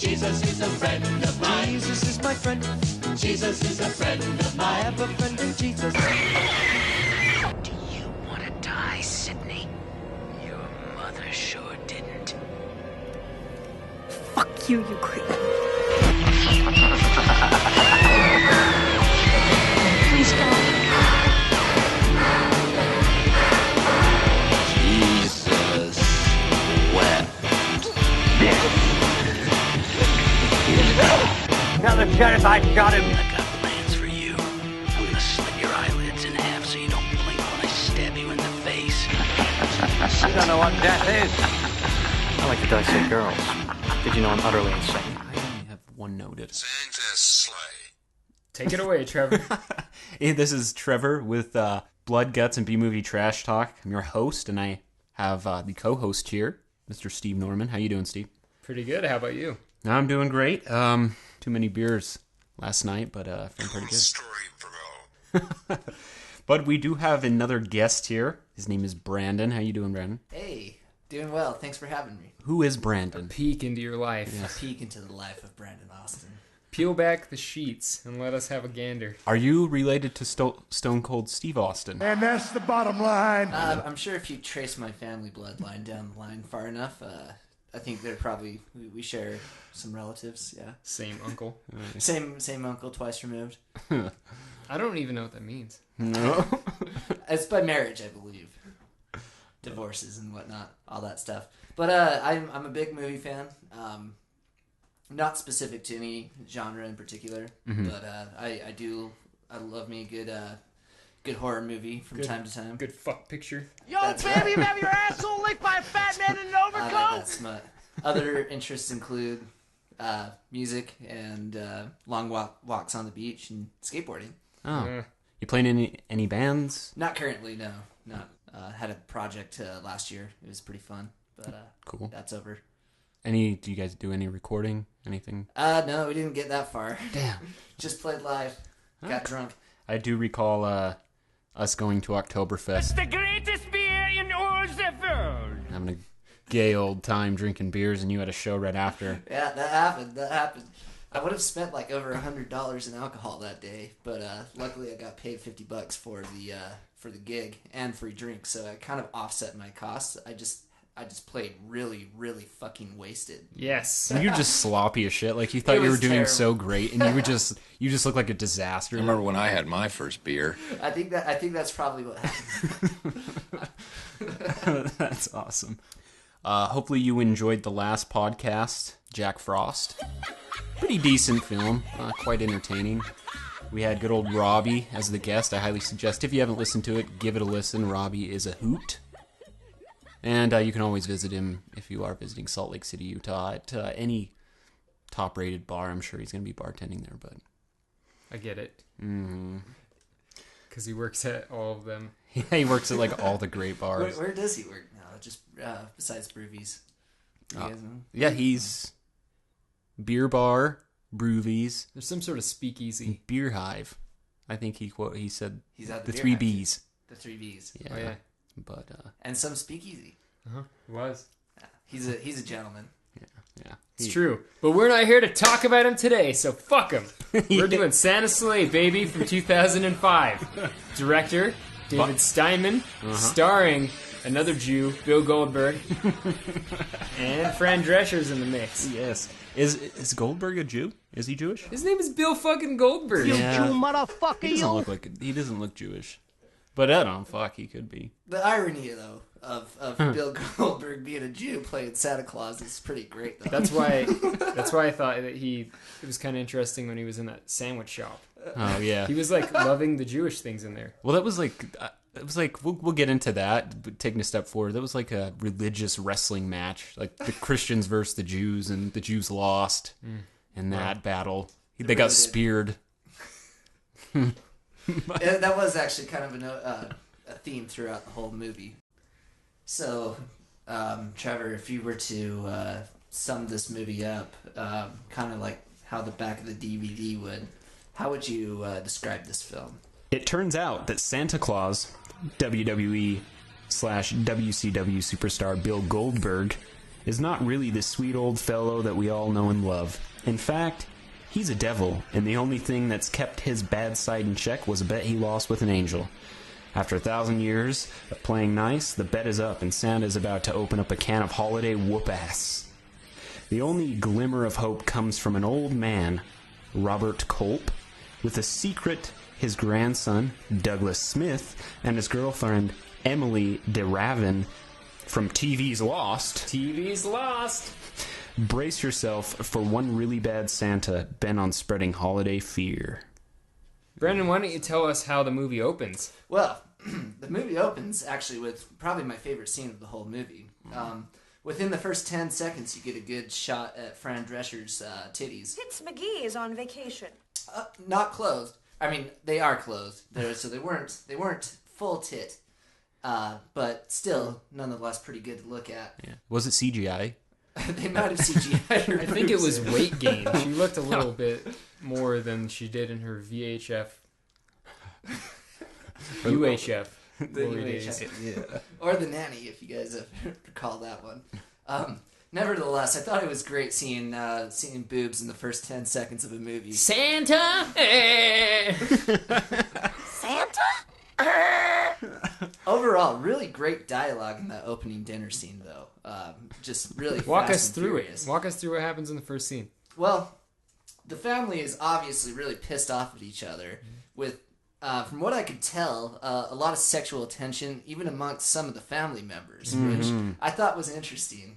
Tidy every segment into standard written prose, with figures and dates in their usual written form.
Jesus is a friend of mine. Jesus is my friend. Jesus is a friend of mine. I have a friend in Jesus. Do you want to die, Sydney? Your mother sure didn't. Fuck you, you creep. Please don't. Jesus wept. Tell the sheriff I shot him. I got plans for you. I'm gonna slit your eyelids in half so you don't blink when I stab you in the face. You don't know what death is. I like to dissect girls. Did you know I'm utterly insane? I only have one noted. Santa Slay. Take it away, Trevor. Hey, this is Trevor with Blood, Guts, and B-Movie Trash Talk. I'm your host, and I have the co-host here, Mr. Steve Norman. How you doing, Steve? Pretty good. How about you? I'm doing great. Too many beers last night, but feeling pretty good. Story, bro. But we do have another guest here. His name is Brandon. How you doing, Brandon? Hey, doing well. Thanks for having me. Who is Brandon? Peek into your life. Yes. A peek into the life of Brandon Austin. Peel back the sheets and let us have a gander. Are you related to Stone Cold Steve Austin? And that's the bottom line. I'm sure if you trace my family bloodline down the line far enough, I think they're probably, we share some relatives, yeah. Same uncle. Same uncle, twice removed. I don't even know what that means. No. It's by marriage, I believe. Divorces and whatnot, all that stuff. But I'm a big movie fan. Not specific to any genre in particular, but I love me a good horror movie from time to time. Good fuck picture. Yo, baby, you have your asshole licked by a fat man in an overcoat? I like that smut. Other interests include music and long walks on the beach and skateboarding. Oh. You playing any bands? Not currently, no. Not. Had a project last year. It was pretty fun, but cool. That's over. Do you guys do any recording? Anything? No, we didn't get that far. Damn. Just played live. Got drunk. I do recall us going to Oktoberfest. It's the greatest beer in all the world. Having a gay old time drinking beers, and you had a show right after. Yeah, that happened. I would have spent like over $100 in alcohol that day, but luckily I got paid $50 for the gig and free drinks, so I kind of offset my costs. I just played really, really fucking wasted. Yes. You're just sloppy as shit. Like you thought you were doing so great, and you just look like a disaster. I remember when I had my first beer. I think that's probably what happened. That's awesome. Hopefully you enjoyed the last podcast, Jack Frost. Pretty decent film, quite entertaining. We had good old Robbie as the guest. I highly suggest, if you haven't listened to it, give it a listen. Robbie is a hoot. And you can always visit him if you are visiting Salt Lake City, Utah, at any top-rated bar. I'm sure he's going to be bartending there, but... I get it. Because he works at all of them. Yeah, he works at like all the great bars. Where does he work now? Just besides Broovies. Yeah, he's beer bar, Broovies. There's some sort of speakeasy. Beer Hive. I think he said he's at the beer three hive. B's. The 3 B's. Yeah. Oh, yeah. But and some speakeasy. It was. Yeah, he's a gentleman. Yeah. It's true. But we're not here to talk about him today, so fuck him. We're doing Santa Slay, baby, from 2005. Director, David Steiman. Starring another Jew, Bill Goldberg. And Fran Drescher's in the mix. Yes. Is Goldberg a Jew? Is he Jewish? His name is Bill fucking Goldberg. You Jew motherfucker, He doesn't look Jewish. But I don't know, fuck, he could be. The irony, though, of Bill Goldberg being a Jew playing Santa Claus is pretty great, though. That's why I thought that it was kind of interesting when he was in that sandwich shop. Oh, yeah. He was, like, loving the Jewish things in there. Well, that was like... It was like, we'll get into that, but taking a step forward, that was like a religious wrestling match. Like the Christians versus the Jews, and the Jews lost in that battle. They got speared. That was actually kind of a theme throughout the whole movie. So, Trevor, if you were to sum this movie up, kind of like how the back of the DVD would, how would you describe this film? It turns out that Santa Claus, WWE/WCW superstar Bill Goldberg, is not really the sweet old fellow that we all know and love. In fact, he's a devil, and the only thing that's kept his bad side in check was a bet he lost with an angel. After 1,000 years of playing nice, the bet is up, and Santa's about to open up a can of holiday whoop-ass. The only glimmer of hope comes from an old man, Robert Culp, with a secret his grandson, Douglas Smith, and his girlfriend, Emily DeRavin, from TV's Lost. TV's Lost. Brace yourself for one really bad Santa bent on spreading holiday fear. Brandon, why don't you tell us how the movie opens? Well, the movie opens actually with probably my favorite scene of the whole movie. Within the first 10 seconds, you get a good shot at Fran Drescher's titties. Tits McGee is on vacation. Not clothed. I mean, they are clothed, so they weren't full tit, but still, nonetheless, pretty good to look at. Yeah. Was it CGI? They might have CGI her I think it was boobs. weight gain. She looked a little bit more than she did in her VHF. UHF. The UHF. Yeah. Or The Nanny, if you guys have recall that one. Nevertheless, I thought it was great seeing boobs in the first 10 seconds of a movie. Santa! Santa? Overall, really great dialogue in that opening dinner scene, though. Just really Walk fast us and through furious. it. Walk us through what happens in the first scene. Well, the family is obviously really pissed off at each other with, from what I could tell, a lot of sexual tension, even amongst some of the family members, which I thought was interesting.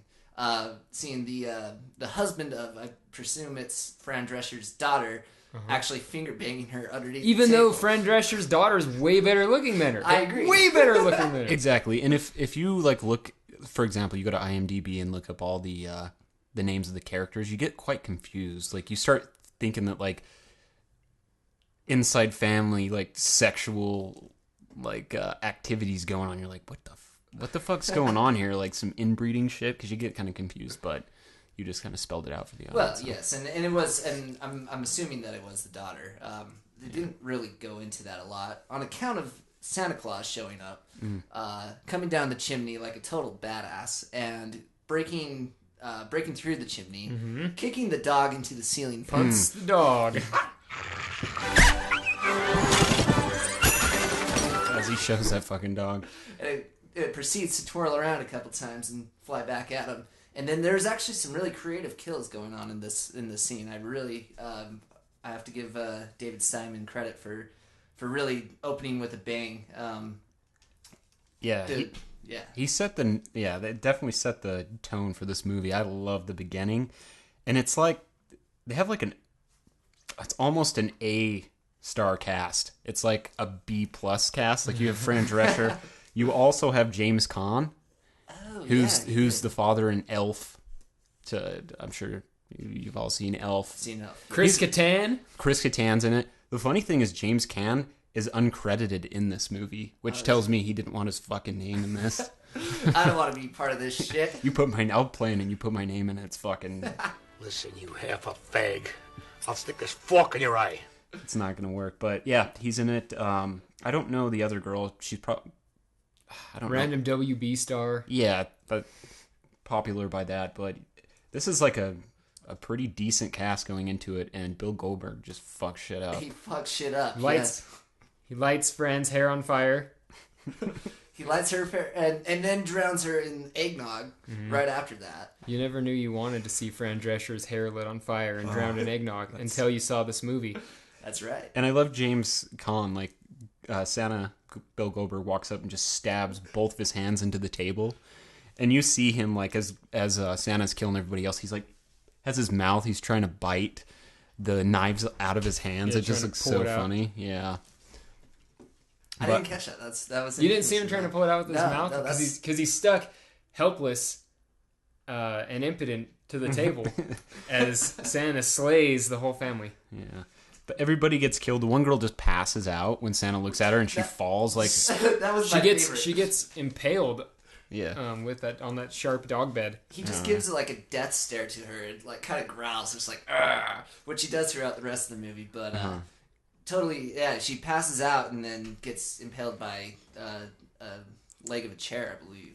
Seeing the husband of, I presume it's Fran Drescher's daughter, actually finger banging her underneath Even the table. though Fran Drescher's daughter is way better looking than her. I agree. Way better looking than her. Exactly. And if you look, for example, you go to IMDb and look up all the names of the characters, you get quite confused. Like, you start thinking that, like, inside family, like, sexual, like, activities going on. You're like, what the fuck's going on here? Like, some inbreeding shit? Because you get kind of confused, but you just kind of spelled it out for the audience. Well, yes, and it was, and I'm assuming that it was the daughter. They didn't really go into that a lot on account of Santa Claus showing up, coming down the chimney like a total badass, and breaking through the chimney, kicking the dog into the ceiling fan. Punts the dog. As he shows that fucking dog. And it proceeds to twirl around a couple times and fly back at him. And then there's actually some really creative kills going on in this scene. I really I have to give David Steiman credit for really opening with a bang. He set they definitely set the tone for this movie. I love the beginning, and it's like they have like it's almost an A-star cast. It's like a B+ cast. Like, you have Fran Drescher, you also have James Caan, who's the father in Elf. I'm sure you've all seen Elf. Chris Kattan. Chris Kattan's in it. The funny thing is James Caan is uncredited in this movie, which tells me he didn't want his fucking name in this. I don't want to be part of this shit. I'll play it and you put my name in it. It's fucking... Listen, you half a fag. I'll stick this fork in your eye. It's not going to work. But yeah, he's in it. I don't know the other girl. She's probably... I don't know. Random WB star. Yeah, but popular by that. But this is like a pretty decent cast going into it, and Bill Goldberg just fucks shit up. He fucks shit up. He lights Fran's hair on fire. He lights her and then drowns her in eggnog right after that. You never knew you wanted to see Fran Drescher's hair lit on fire and drowned in eggnog until you saw this movie. That's right. And I love James Caan. Like, Santa, Bill Goldberg walks up and just stabs both of his hands into the table. And you see him, like, as Santa's killing everybody else, he's like, has his mouth, he's trying to bite the knives out of his hands. Yeah, it just looks so funny. Yeah. I didn't catch that. That was. You didn't see him trying to pull it out with his mouth because he's stuck, helpless, and impotent to the table as Santa slays the whole family. Yeah, but everybody gets killed. The one girl just passes out when Santa looks at her, and she falls like. That was my favorite. She gets impaled. Yeah. With that on that sharp dog bed. He just gives like a death stare to her and like kind of growls, just like "Argh," which he does throughout the rest of the movie, but. Totally, yeah. She passes out and then gets impaled by a leg of a chair, I believe.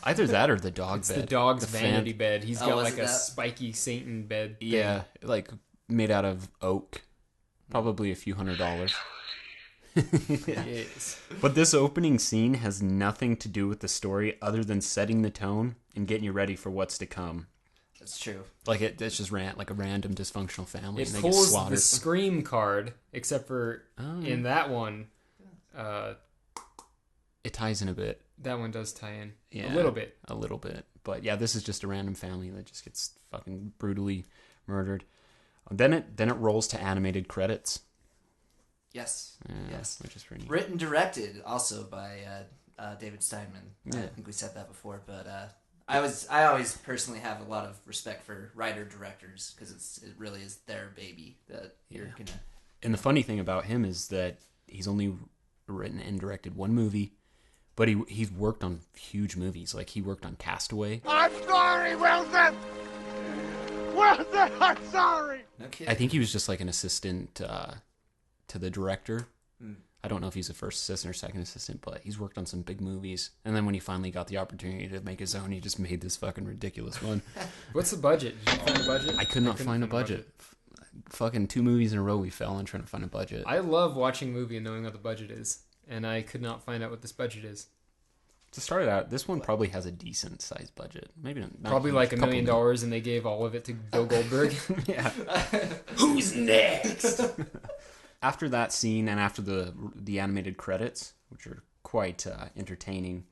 Either that or the dog It's bed. the dog's The vanity bed. He's got was like it a that? spiky Satan bed. thing. Yeah, like made out of oak. Probably a few $100s. Yes. But this opening scene has nothing to do with the story other than setting the tone and getting you ready for what's to come. That's true. Like it's just like a random dysfunctional family. It and they get pulls slaughtered. the Scream card, except for in that one, It ties in a bit. that one does tie in. Yeah, A little bit. A little bit. But yeah, this is just a random family that just gets fucking brutally murdered. Then it rolls to animated credits. Yes. Yeah, Yes. which is pretty neat. Written, directed also by David Steinman. Yeah. I think we said that before, but I always personally have a lot of respect for writer directors because it really is their baby that you're gonna. And the funny thing about him is that he's only written and directed one movie, but he's worked on huge movies. Like he worked on Castaway. I'm sorry, Wilson! Wilson, I'm sorry! No kidding. I think he was just like an assistant to the director. I don't know if he's a first assistant or second assistant, but he's worked on some big movies. And then when he finally got the opportunity to make his own, he just made this fucking ridiculous one. What's the budget? Did you find a budget? I could not find a budget. Fucking 2 movies in a row we fell on trying to find a budget. I love watching a movie and knowing what the budget is, and I could not find out what this budget is. To start it out, this one probably has a decent sized budget. Maybe not Probably huge, like $1 couple million, and they gave all of it to Bill Goldberg. Yeah. Who's next? After that scene and after the animated credits, which are quite entertaining,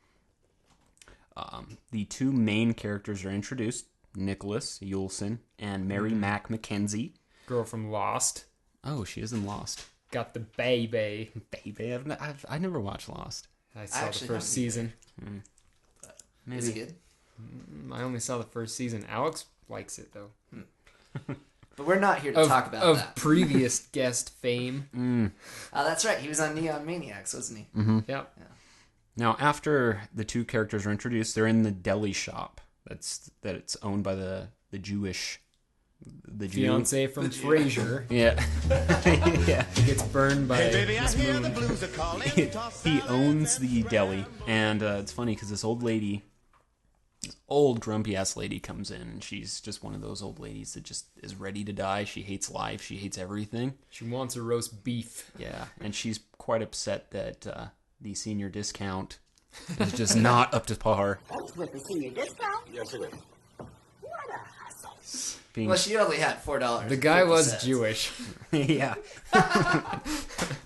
the 2 main characters are introduced: Nicholas Yulson and Mary Mac Mackenzie. Girl from Lost. Oh, she is in Lost. Got the baby. Baby, I never watched Lost. I saw the actually first haven't either. season. Maybe. Is it good? I only saw the first season. Alex likes it, though. But we're not here to talk about of that. previous guest fame. Oh, that's right. He was on Neon Maniacs, wasn't he? Yep. Now, after the 2 characters are introduced, they're in the deli shop. It's owned by the Jewish. The Jew. Fiance from Frasier. Yeah. Yeah. Gets burned by this moon. He owns the deli, and it's funny because this old lady, this old grumpy ass lady, comes in, and she's just one of those old ladies that just is ready to die. She hates life. She hates everything. She wants a roast beef. Yeah, and she's quite upset that the senior discount is just not up to par. With the senior discount? Yes, it is. What a hustle. Well, she only had $4. The guy was 50 cents. Jewish. Yeah.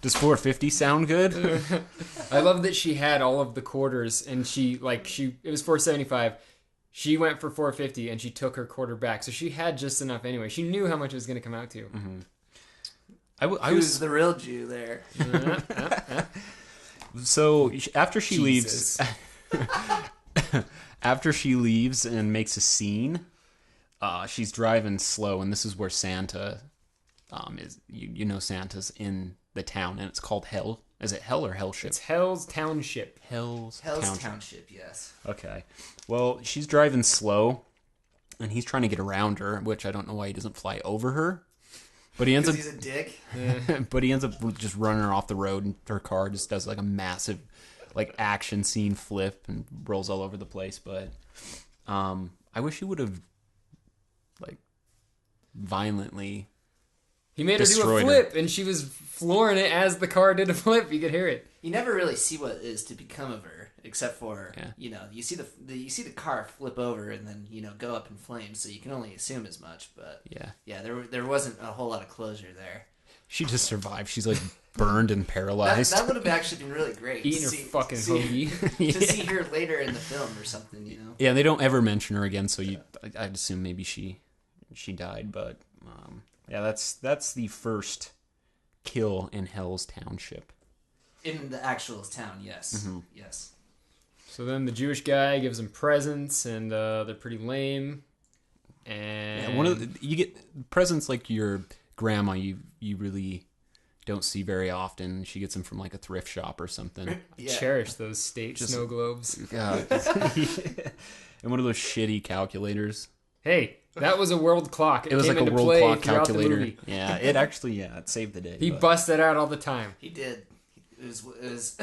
Does $4.50 sound good? I love that she had all of the quarters, and it was $4.75. She went for $4.50, and she took her quarter back, so she had just enough anyway. She knew how much it was going to come out to. Mm-hmm. I was the real Jew there. So after she Jesus. leaves, after she leaves and makes a scene, she's driving slow, and this is where Santa is. You know Santa's in the town, and it's called Hell. Is it Hell or Hellship? It's Hell's Township. Hell's Township, yes. Okay. Well, she's driving slow, and he's trying to get around her, which I don't know why he doesn't fly over her. But he ends up. He's a dick. But he ends up just running her off the road, and her car just does like a massive, like action scene flip and rolls all over the place. But I wish he would have, like, violently. He made her do a flip, and she was flooring it as the car did a flip. You could hear it. You never really see what is to become of her, except for you see the car flip over and then go up in flames. So you can only assume as much. But yeah, there wasn't a whole lot of closure there. She just survived. She's like burned and paralyzed. That would have actually been really great. Eating her fucking hoagie. To see her later in the film or something, Yeah, they don't ever mention her again, so I'd assume maybe she died. But yeah, that's the first kill in Hell's Township. In the actual town, yes. Mm-hmm. Yes. So then the Jewish guy gives them presents, and they're pretty lame. And Yeah, you get presents like your grandma. You really don't see very often. She gets them from like a thrift shop or something. I cherish those state snow globes. And one of those shitty calculators. Hey, that was a world clock. It was came like a into world play clock throughout the calculator. movie. Yeah, it saved the day. He but- busts that out all the time. He did. It was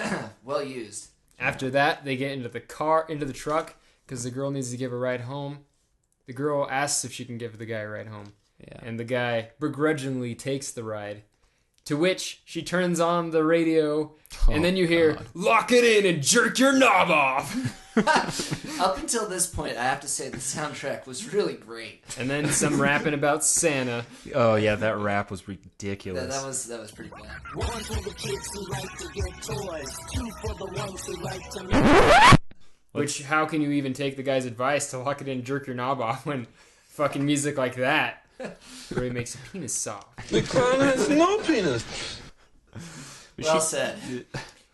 well used. After that, they get into the truck, because the girl needs to give a ride home. The girl asks if she can give the guy a ride home. Yeah. And the guy begrudgingly takes the ride. To which she turns on the radio, and then you hear, "Lock it in and jerk your knob off." Up until this point, I have to say the soundtrack was really great. And then some rapping about Santa. Oh yeah, that rap was ridiculous. That was pretty bad. One for the kids who like to get toys, two for the ones who like to make... Which, how can you even take the guy's advice to lock it in and jerk your knob off when fucking music like that really makes your penis soft? The clown has no penis. Well said.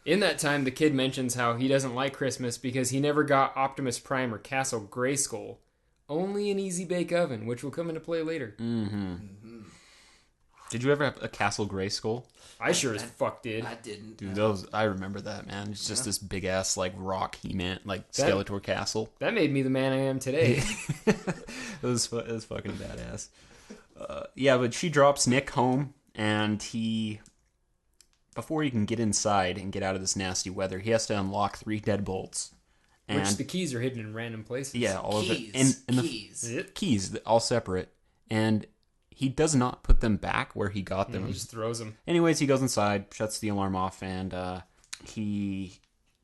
In that time, the kid mentions how he doesn't like Christmas because he never got Optimus Prime or Castle Grayskull. Only an Easy Bake Oven, which will come into play later. Did you ever have a Castle Grayskull? I sure as fuck did. I didn't. Dude, I remember that, man. It's just this big ass like rock He-Man, like Skeletor castle. That made me the man I am today. It was fucking badass. Yeah, but she drops Nick home, and before he can get inside and get out of this nasty weather, he has to unlock 3 deadbolts. Which the keys are hidden in random places. Yeah, all Keys. of it. And the keys, all separate. And he does not put them back where he got them. He just throws them. Anyways, he goes inside, shuts the alarm off, and he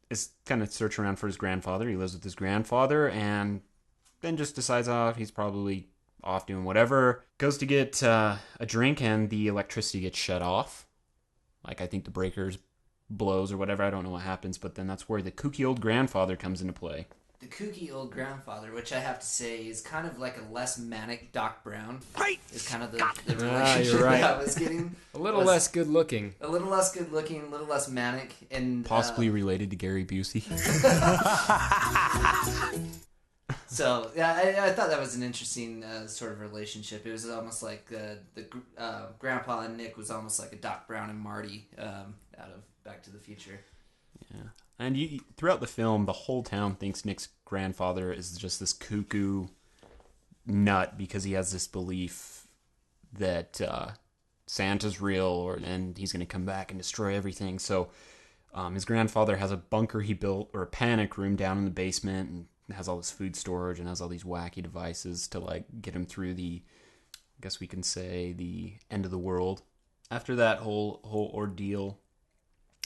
is kind of searching around for his grandfather. He lives with his grandfather, and then just decides, he's probably off doing whatever. Goes to get a drink, and the electricity gets shut off. Like, I think the breakers blows or whatever. I don't know what happens, but then that's where the kooky old grandfather comes into play. The kooky old grandfather, which I have to say is kind of like a less manic Doc Brown. Right. Is kind of the relationship you're right. that I was getting. A little less good looking. A little less good looking, a little less manic, and Possibly related to Gary Busey. So yeah, I thought that was an interesting sort of relationship. It was almost like the grandpa and Nick was almost like a Doc Brown and Marty out of Back to the Future. Yeah. And throughout the film, the whole town thinks Nick's grandfather is just this cuckoo nut because he has this belief that Santa's real and he's going to come back and destroy everything. So his grandfather has a bunker he built, or a panic room down in the basement, and has all this food storage and has all these wacky devices to like get him through I guess we can say, the end of the world. After that whole ordeal,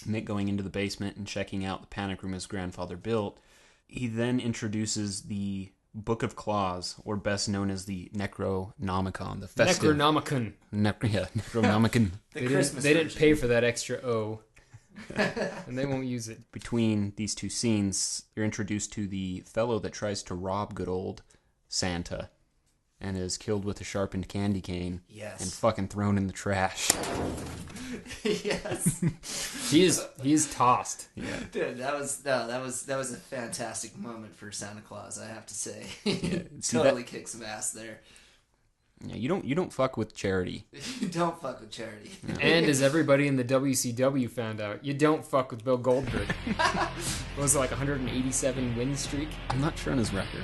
Nick going into the basement and checking out the panic room his grandfather built, he then introduces the Book of Claws, or best known as the Necronomicon. The festive... Necronomicon. Necronomicon. They didn't pay for that extra O. And they won't use it. Between these two scenes, you're introduced to the fellow that tries to rob good old Santa and is killed with a sharpened candy cane. Yes. And fucking thrown in the trash. Yes. He is tossed. Yeah. Dude, that was a fantastic moment for Santa Claus, I have to say. Yeah, totally kicks some ass there. Yeah, you don't fuck with charity. You don't fuck with charity. No. And as everybody in the WCW found out, you don't fuck with Bill Goldberg. What was it, like 187 win streak? I'm not sure on his record.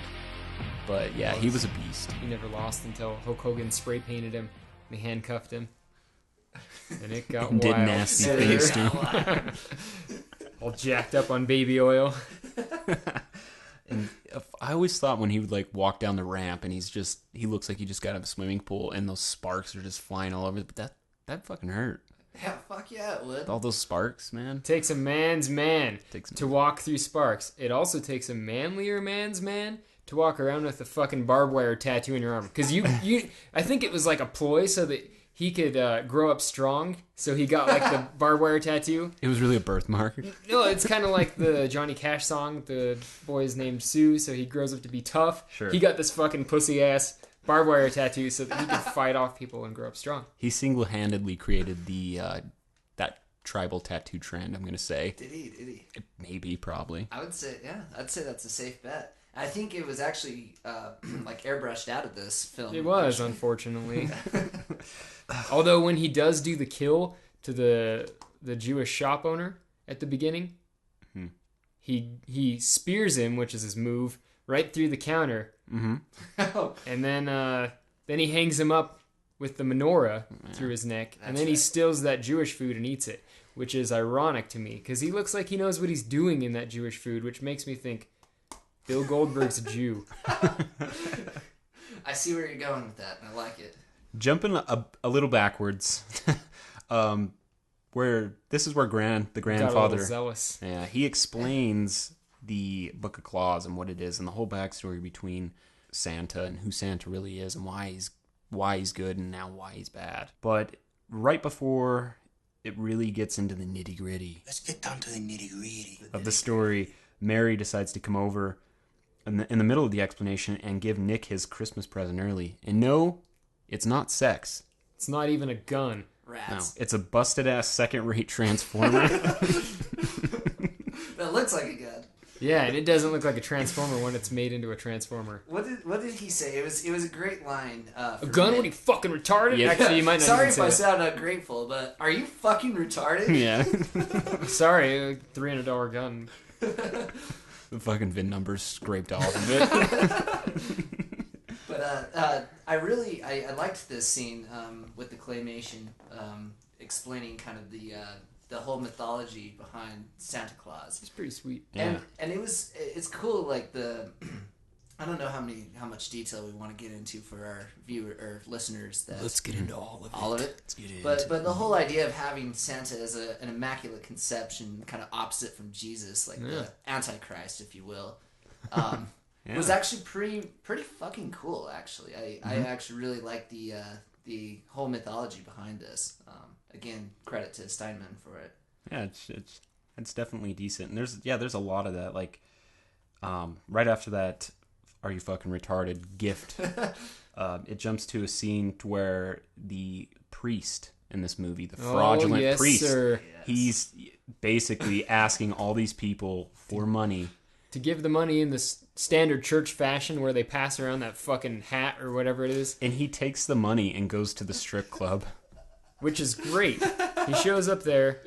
But yeah, he was a beast. He never lost until Hulk Hogan spray painted him. And he handcuffed him. And it got wild. Did nasty things to him. All jacked up on baby oil. And I always thought when he would like walk down the ramp and he looks like he just got out of a swimming pool and those sparks are just flying all over. But that fucking hurt. Yeah, fuck yeah, it would. All those sparks, man. Takes a man's man to walk through sparks. It also takes a manlier man's man to walk around with a fucking barbed wire tattoo in your arm. Because I think it was like a ploy so that he could grow up strong, so he got like the barbed wire tattoo. It was really a birthmark. No, it's kind of like the Johnny Cash song, the boy's named Sue, so he grows up to be tough. Sure. He got this fucking pussy-ass barbed wire tattoo so that he could fight off people and grow up strong. He single-handedly created that tribal tattoo trend, I'm going to say. Did he? Maybe, probably. I'd say that's a safe bet. I think it was actually like airbrushed out of this film. It was, unfortunately. Although when he does do the kill to the Jewish shop owner at the beginning, he spears him, which is his move, right through the counter. Mm-hmm. And then he hangs him up with the menorah through his neck, and then he steals that Jewish food and eats it. which is ironic to me because he looks like he knows what he's doing in that Jewish food, which makes me think Bill Goldberg's a Jew. I see where you're going with that, and I like it. Jumping a little backwards, where this is where the grandfather, zealous. Yeah, he explains the Book of Claws and what it is, and the whole backstory between Santa and who Santa really is, and why he's good and now why he's bad. But right before it really gets into the nitty gritty, Let's get down to the nitty gritty of the story, Mary decides to come over in the middle of the explanation and give Nick his Christmas present early. And no, it's not sex. It's not even a gun. Rats. No, it's a busted-ass second-rate Transformer. That looks like a gun. Yeah, and it doesn't look like a Transformer when it's made into a Transformer. What did he say? It was a great line. A gun? What are you, fucking retarded? Yeah. Actually, you might not Sorry even if say I that. sound ungrateful, but are you fucking retarded? Yeah. Sorry, a $300 gun. The fucking VIN number's scraped off of it. But I liked this scene with the claymation explaining kind of the whole mythology behind Santa Claus. It's pretty sweet. Yeah. And it's cool, like the I don't know how much detail we want to get into for our viewer or listeners. Let's get into all of it. All of it. Let's get into But the whole idea of having Santa as an immaculate conception, kind of opposite from Jesus, like the Antichrist, if you will, was actually pretty fucking cool. Actually, I actually really like the whole mythology behind this. Again, credit to Steinman for it. Yeah, it's definitely decent. And there's a lot of that. Like, right after that, "Are you fucking retarded?" gift, it jumps to a scene to where the priest in this movie, the fraudulent priest, sir. he's basically asking all these people for money. To give the money in the standard church fashion where they pass around that fucking hat or whatever it is. And he takes the money and goes to the strip club. Which is great. He shows up there,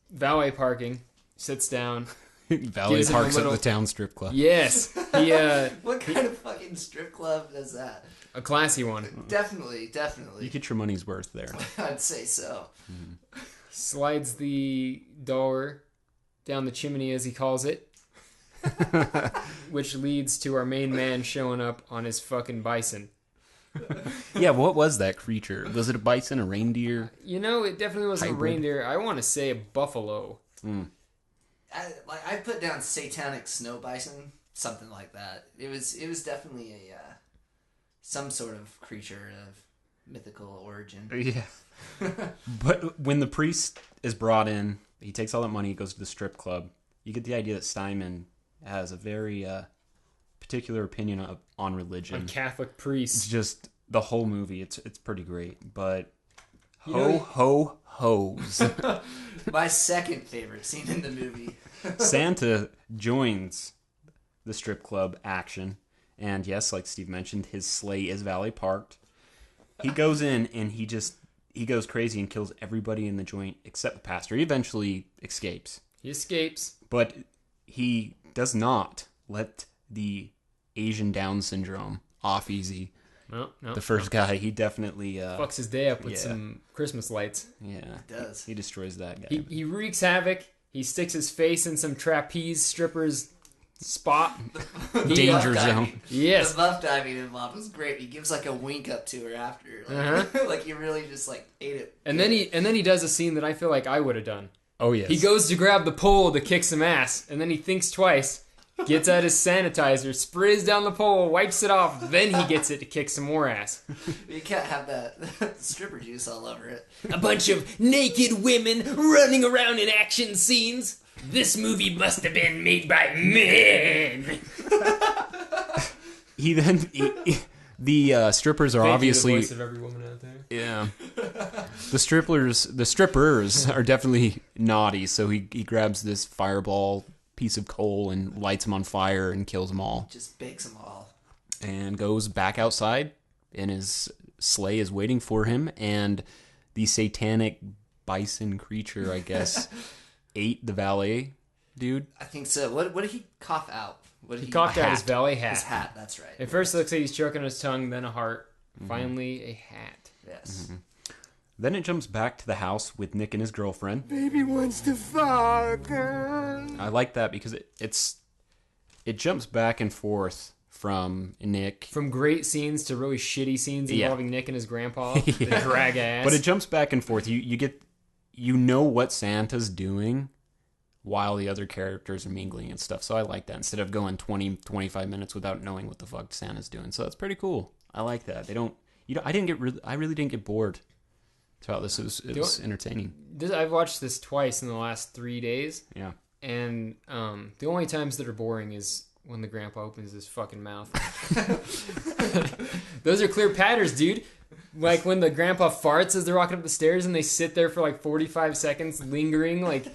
valet parking, sits down. Valet parks at the town strip club. Yes. He, what kind of fucking strip club does that? A classy one. Definitely. You get your money's worth there. I'd say so. Slides the door down the chimney, as he calls it. Which leads to our main man showing up on his fucking bison. Yeah, what was that creature? Was it a bison, a reindeer? You know, it definitely wasn't Hybrid. a reindeer. I want to say a buffalo. I put down satanic snow bison, something like that. It was definitely a some sort of creature of mythical origin. Yeah. But when the priest is brought in, he takes all that money, he goes to the strip club. You get the idea that Steinman has a very particular opinion on religion. A Catholic priest. It's just the whole movie. It's pretty great. But hoes. My second favorite scene in the movie. Santa joins the strip club action. And yes, like Steve mentioned, his sleigh is valet parked. He goes in and he goes crazy and kills everybody in the joint except the pastor. He eventually escapes. He escapes. But he does not let the Asian Down syndrome off easy. No. The first guy, he definitely fucks his day up with some Christmas lights. Yeah, it does. He destroys that guy. He wreaks havoc. He sticks his face in some trapeze stripper's spot. Danger zone. Yes. The buff diving involved was great. He gives like a wink up to her after, like, like he really just like ate it. And then he does a scene that I feel like I would have done. Oh yes. He goes to grab the pole to kick some ass, and then he thinks twice, gets out his sanitizer, sprays down the pole, wipes it off, then he gets it to kick some more ass. You can't have that stripper juice all over it. A bunch of naked women running around in action scenes. This movie must have been made by men. The strippers are Thank obviously you, the voice of every woman out there. Yeah. The strippers are definitely naughty, so he grabs this fireball piece of coal and lights them on fire and kills them all. Just bakes them all. And goes back outside, and his sleigh is waiting for him, and the satanic bison creature, I guess, ate the valet dude. I think so. What did he cough out? He coughed out his valet hat. His hat, that's right. At first it looks like he's choking his tongue, then a heart, finally a hat. Yes. Then it jumps back to the house with Nick and his girlfriend. Baby wants to fuck. I like that because it jumps back and forth from Nick. From great scenes to really shitty scenes involving Nick and his grandpa. Yeah. The drag ass. But it jumps back and forth. You know what Santa's doing while the other characters are mingling and stuff. So I like that instead of going 20-25 minutes without knowing what the fuck Santa's doing. So that's pretty cool. I like that. I really didn't get bored throughout this. It was entertaining. I've watched this twice in the last 3 days. Yeah. And the only times that are boring is when the grandpa opens his fucking mouth. Those are clear patterns, dude. Like when the grandpa farts as they're walking up the stairs and they sit there for like 45 seconds lingering like,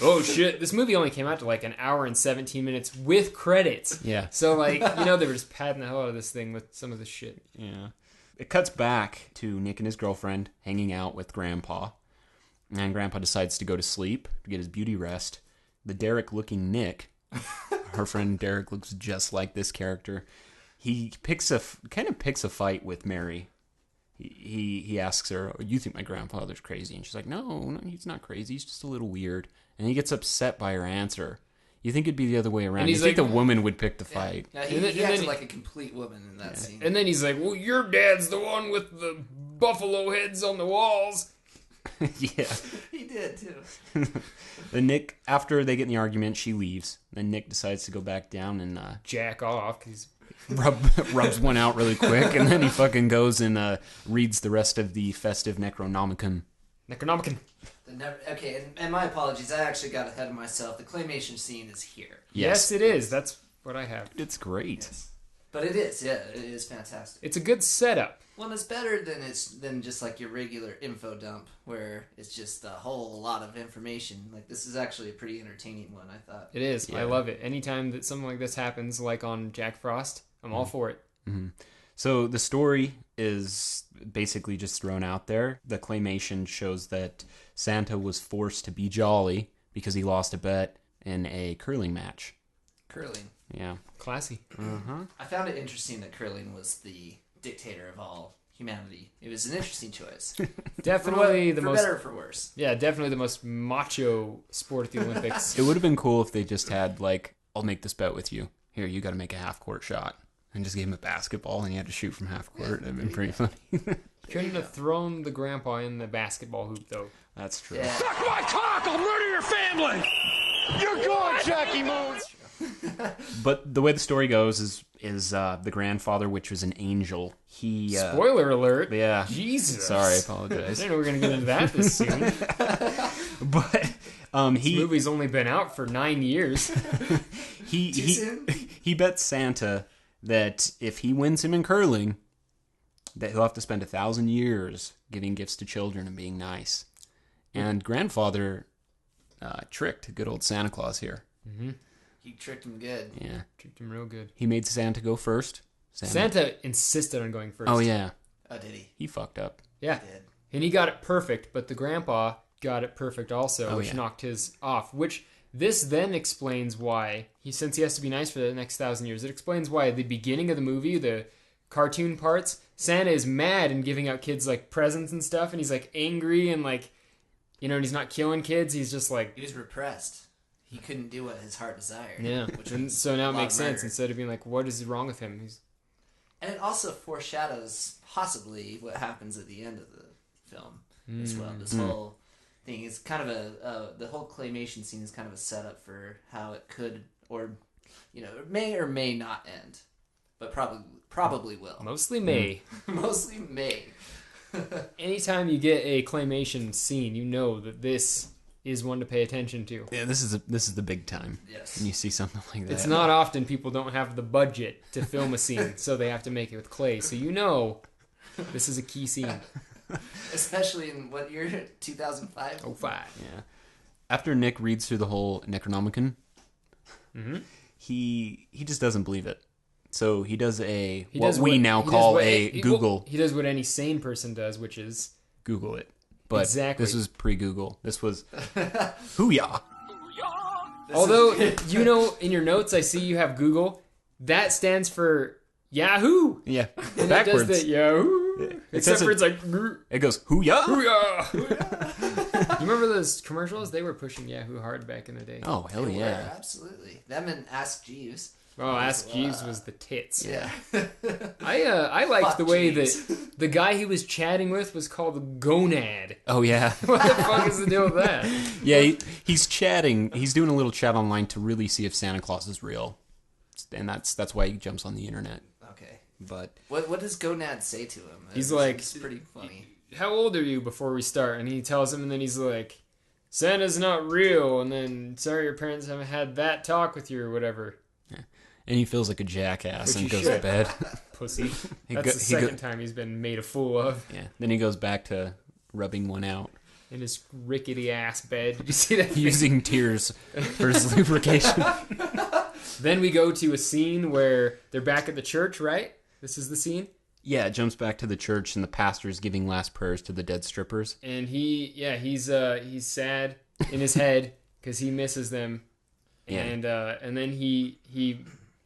oh shit. This movie only came out to like an hour and 17 minutes with credits. Yeah. So like, they were just padding the hell out of this thing with some of this shit. Yeah. It cuts back to Nick and his girlfriend hanging out with Grandpa. And Grandpa decides to go to sleep to get his beauty rest. The Derek-looking Nick, her friend Derek looks just like this character. He picks a fight with Mary. He asks her, "Oh, you think my grandfather's crazy?" And she's like, "No, he's not crazy. He's just a little weird." And he gets upset by her answer. You think it'd be the other way around. You think the woman would pick the fight. Yeah, he acted like a complete woman in that scene. And then he's like, well, your dad's the one with the buffalo heads on the walls. Yeah. He did, too. Then Nick, after they get in the argument, she leaves. Then Nick decides to go back down and jack off. He's rubs one out really quick. And then he fucking goes and reads the rest of the festive Necronomicon. Okay, and my apologies. I actually got ahead of myself. The claymation scene is here. Yes, it is. That's what I have. It's great. Yes. But it is, yeah. It is fantastic. It's a good setup. Well, it's better than just like your regular info dump where it's just a whole lot of information. Like, this is actually a pretty entertaining one, I thought. It is. Yeah. I love it. Anytime that something like this happens, like on Jack Frost, I'm all for it. Mm-hmm. So the story is basically just thrown out there. The claymation shows that Santa was forced to be jolly because he lost a bet in a curling match. Curling. Yeah. Classy. Uh-huh. I found it interesting that curling was the dictator of all humanity. It was an interesting choice. Definitely for better or for worse. Yeah, definitely the most macho sport at the Olympics. It would have been cool if they just had, like, I'll make this bet with you. Here, you got to make a half-court shot. And just gave him a basketball and he had to shoot from half-court. That'd been pretty funny. Couldn't have thrown the grandpa in the basketball hoop, though. That's true. Yeah. Suck my cock! I'll murder your family! You're gone, Jackie Moon! But the way the story goes is the grandfather, which was an angel. He Spoiler alert. Yeah. Jesus. Sorry, I apologize. I didn't know we were going to get into that this soon. But this movie's only been out for 9 years. He bet Santa that if he wins him in curling, that he'll have to spend 1,000 years giving gifts to children and being nice. And grandfather tricked good old Santa Claus here. Mm-hmm. He tricked him good. Yeah. Tricked him real good. He made Santa go first. Santa insisted on going first. Oh, yeah. Oh, did he? He fucked up. Yeah. He did. And he got it perfect, but the grandpa got it perfect also, which yeah. knocked his off. Which this then explains why, since he has to be nice for the next 1,000 years, it explains why at the beginning of the movie, the cartoon parts, Santa is mad and giving out kids like presents and stuff, and he's like angry and like, and he's not killing kids, he's just like... He was repressed. He couldn't do what his heart desired. Yeah, and so now it makes sense, instead of being like, what is wrong with him? And it also foreshadows possibly what happens at the end of the film as well. This whole thing is kind of the whole claymation scene is kind of a setup for how it could, or may or may not end, but probably will. Mostly may. Mostly may. Anytime you get a claymation scene, you know that this is one to pay attention to. Yeah, this is the big time. Yes. When you see something like that. It's not often people don't have the budget to film a scene, so they have to make it with clay. So this is a key scene. Especially in what year? 2005? 05. Yeah. After Nick reads through the whole Necronomicon, he just doesn't believe it. So he does what we now call a Google. He does what any sane person does, which is Google it. But exactly. This was pre-Google. This was Hoo-yah. Although, in your notes, I see you have Google. That stands for Yahoo. Yeah, And backwards. it does the Yahoo. Except for it's like... It goes, hoo-yah! Hoo-yah! You remember those commercials? They were pushing Yahoo hard back in the day. Oh, hell They were, yeah. absolutely. Them and Ask Jeeves. Oh, Ask Jeeves was the tits. Yeah. I liked Fuck the way Jeeves. that the guy he was chatting with was called Gonad. Oh, yeah. What the fuck is the deal with that? Yeah, he's chatting. He's doing a little chat online to really see if Santa Claus is real. And that's why he jumps on the internet. Okay. But What does Gonad say to him? He's like... It's pretty funny. How old are you before we start? And he tells him, and then he's like, Santa's not real, and then, sorry your parents haven't had that talk with you or whatever. And he feels like a jackass Which and he goes should. to bed. Pussy. That's the second time he's been made a fool of. Yeah. Then he goes back to rubbing one out. In his rickety ass bed. Did you see that? Using tears for his lubrication. Then we go to a scene where they're back at the church, right? This is the scene? Yeah, it jumps back to the church and the pastor's giving last prayers to the dead strippers. And he's sad in his head because he misses them. Yeah. And then he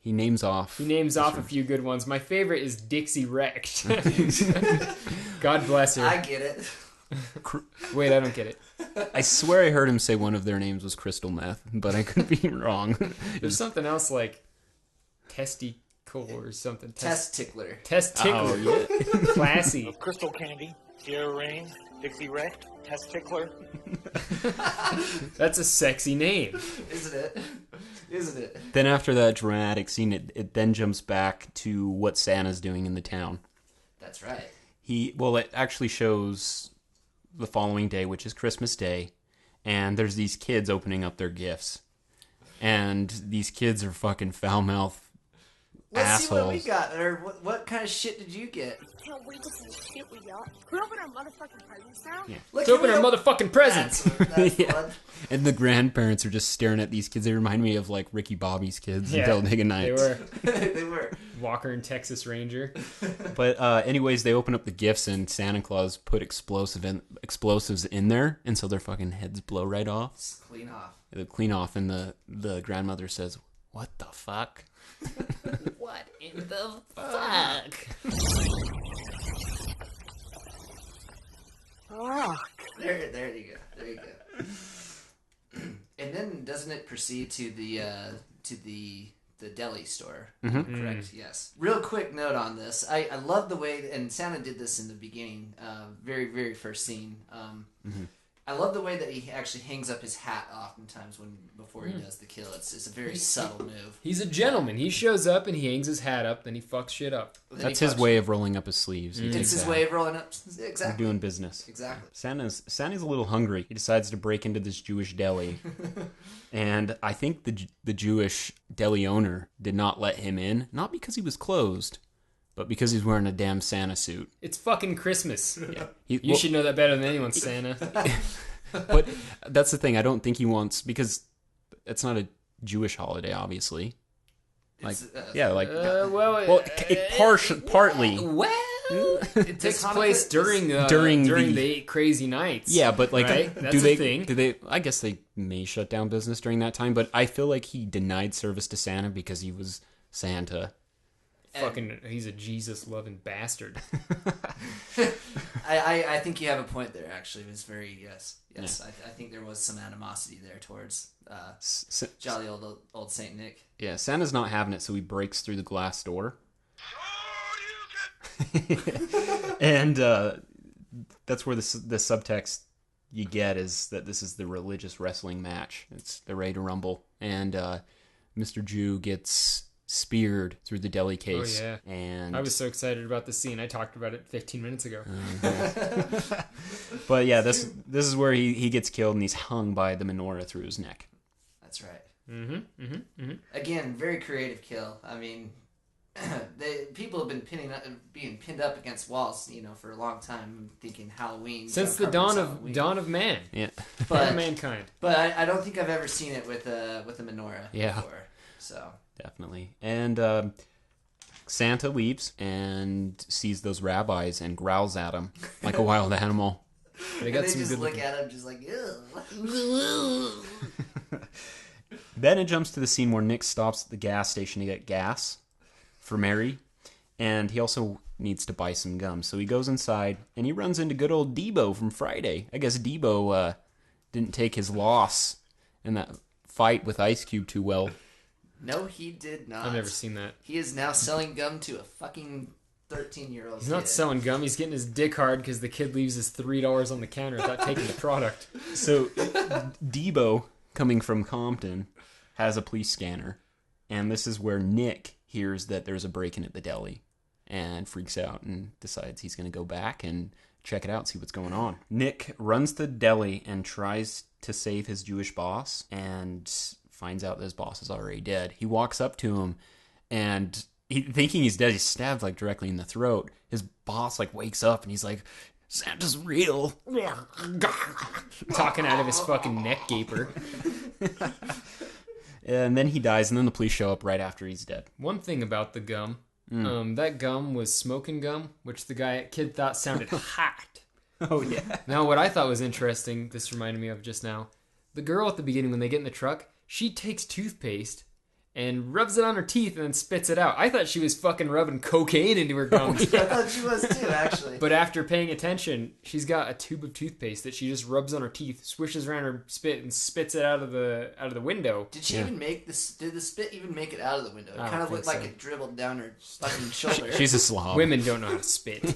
names off. He names off a few good ones. My favorite is Dixie Wrecked. God bless her. I get it. Wait, I don't get it. I swear I heard him say one of their names was crystal meth, but I could be wrong. There's something else like testicle or something. Testickler. Testickler. Oh, yeah. Classy. Crystal Candy, Sierra Rain, Dixie Wrecked, Testickler. That's a sexy name. Isn't it? Isn't it? Then after that dramatic scene, it then jumps back to what Santa's doing in the town. That's right. It actually shows the following day, which is Christmas Day, and there's these kids opening up their gifts. And these kids are fucking foul-mouthed Let's assholes. see what we got, or what kind of shit did you get? Can't wait to see the shit we got. Can we open our motherfucking presents now? Yeah. Look, Let's open our motherfucking presents. That's Yeah. fun. And the grandparents are just staring at these kids. They remind me of like Ricky Bobby's kids in Talladega Nights. They were. They were. Walker and Texas Ranger. But anyways, they open up the gifts and Santa Claus put explosives in there, and so their fucking heads blow right off. Just clean off. They clean off, and the grandmother says, "What the fuck?" What in the fuck? There you go. There you go. And then doesn't it proceed to the deli store? Mhm. Correct. Yes. Real quick note on this. I love the way, and Santa did this in the beginning, very very first scene. I love the way that he actually hangs up his hat oftentimes before he does the kill. It's a very subtle move. He's a gentleman. He shows up and he hangs his hat up, then he fucks shit up. That's his way of rolling up his sleeves. He It's takes his that. way of rolling up. Exactly. Doing business. Exactly. Santa's a little hungry. He decides to break into this Jewish deli. And I think the Jewish deli owner did not let him in, not because he was closed, but because he's wearing a damn Santa suit. It's fucking Christmas. Yeah. You should know that better than anyone, Santa. But that's the thing. I don't think he wants, because it's not a Jewish holiday, obviously. Like, partly. Well, it takes place during the 8 crazy nights. Yeah, but like, right? That's a thing. do they? I guess they may shut down business during that time. But I feel like he denied service to Santa because he was Santa. Fucking, he's a Jesus-loving bastard. I think you have a point there. Actually, it was very yes. Yeah. I think there was some animosity there towards jolly old Saint Nick. Yeah, Santa's not having it, so he breaks through the glass door. And that's where the subtext you get is that this is the religious wrestling match. They're ready to rumble, and Mr. Jew gets speared through the deli case. Oh, yeah. And I was so excited about the scene. I talked about it 15 minutes ago. But yeah, this is where he gets killed, and he's hung by the menorah through his neck. That's right. Again, very creative kill. I mean, people have been being pinned up against walls, for a long time, thinking Halloween since the dawn of man. Yeah, but mankind. But I don't think I've ever seen it with a menorah before. So definitely. And Santa leaves and sees those rabbis and growls at them like a wild animal. They just look at him just like, ew. Then it jumps to the scene where Nick stops at the gas station to get gas for Mary. And he also needs to buy some gum. So he goes inside, and he runs into good old Debo from Friday. I guess Debo didn't take his loss in that fight with Ice Cube too well. No, he did not. I've never seen that. He is now selling gum to a fucking 13-year-old He's not selling gum. He's getting his dick hard because the kid leaves his $3 on the counter without taking the product. So Debo, coming from Compton, has a police scanner. And this is where Nick hears that there's a break-in at the deli and freaks out and decides he's going to go back and check it out, see what's going on. Nick runs to the deli and tries to save his Jewish boss and finds out that his boss is already dead. He walks up to him and thinking he's dead, he's stabbed like directly in the throat. His boss like wakes up and he's like, Santa's real. Talking out of his fucking neck gaper. And then he dies, and then the police show up right after he's dead. One thing about the gum, that gum was smoking gum, which the kid thought sounded hot. Oh, yeah. Now, what I thought was interesting, this reminded me of just now, the girl at the beginning, when they get in the truck, she takes toothpaste and rubs it on her teeth and then spits it out. I thought she was fucking rubbing cocaine into her gums. I thought she was too, actually. But after paying attention, she's got a tube of toothpaste that she just rubs on her teeth, swishes around her spit, and spits it out of the window. Did she even make this? Did the spit even make it out of the window? It I don't kind of think looked like so. it dribbled down her fucking shoulder. She's a slob. Women don't know how to spit.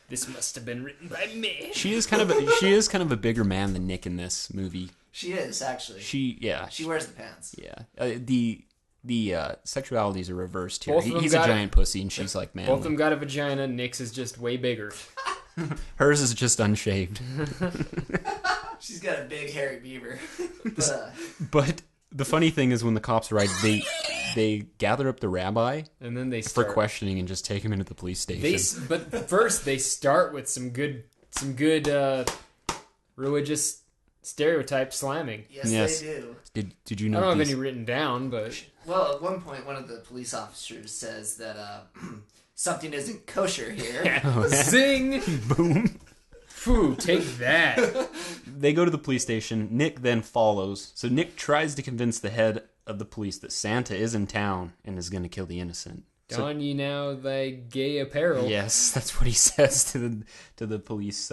This must have been written by me. She is kind of a bigger man than Nick in this movie. She is, actually. She wears the pants. Yeah. The sexualities are reversed here. Both of them He's a got giant pussy, and she's like manly. Both of them got a vagina. Nick's is just way bigger. Hers is just unshaved. She's got a big hairy beaver. But the funny thing is, when the cops arrive, they gather up the rabbi and then they for questioning and just take him into the police station. But first they start with some good religious stereotype slamming. Yes, they do. Did you know? I don't have any written down, but well, at one point, one of the police officers says that something isn't kosher here. Zing! Boom! Phew, take that. They go to the police station. Nick then follows. So Nick tries to convince the head of the police that Santa is in town and is going to kill the innocent. Don ye now thy gay apparel. Yes, that's what he says to the police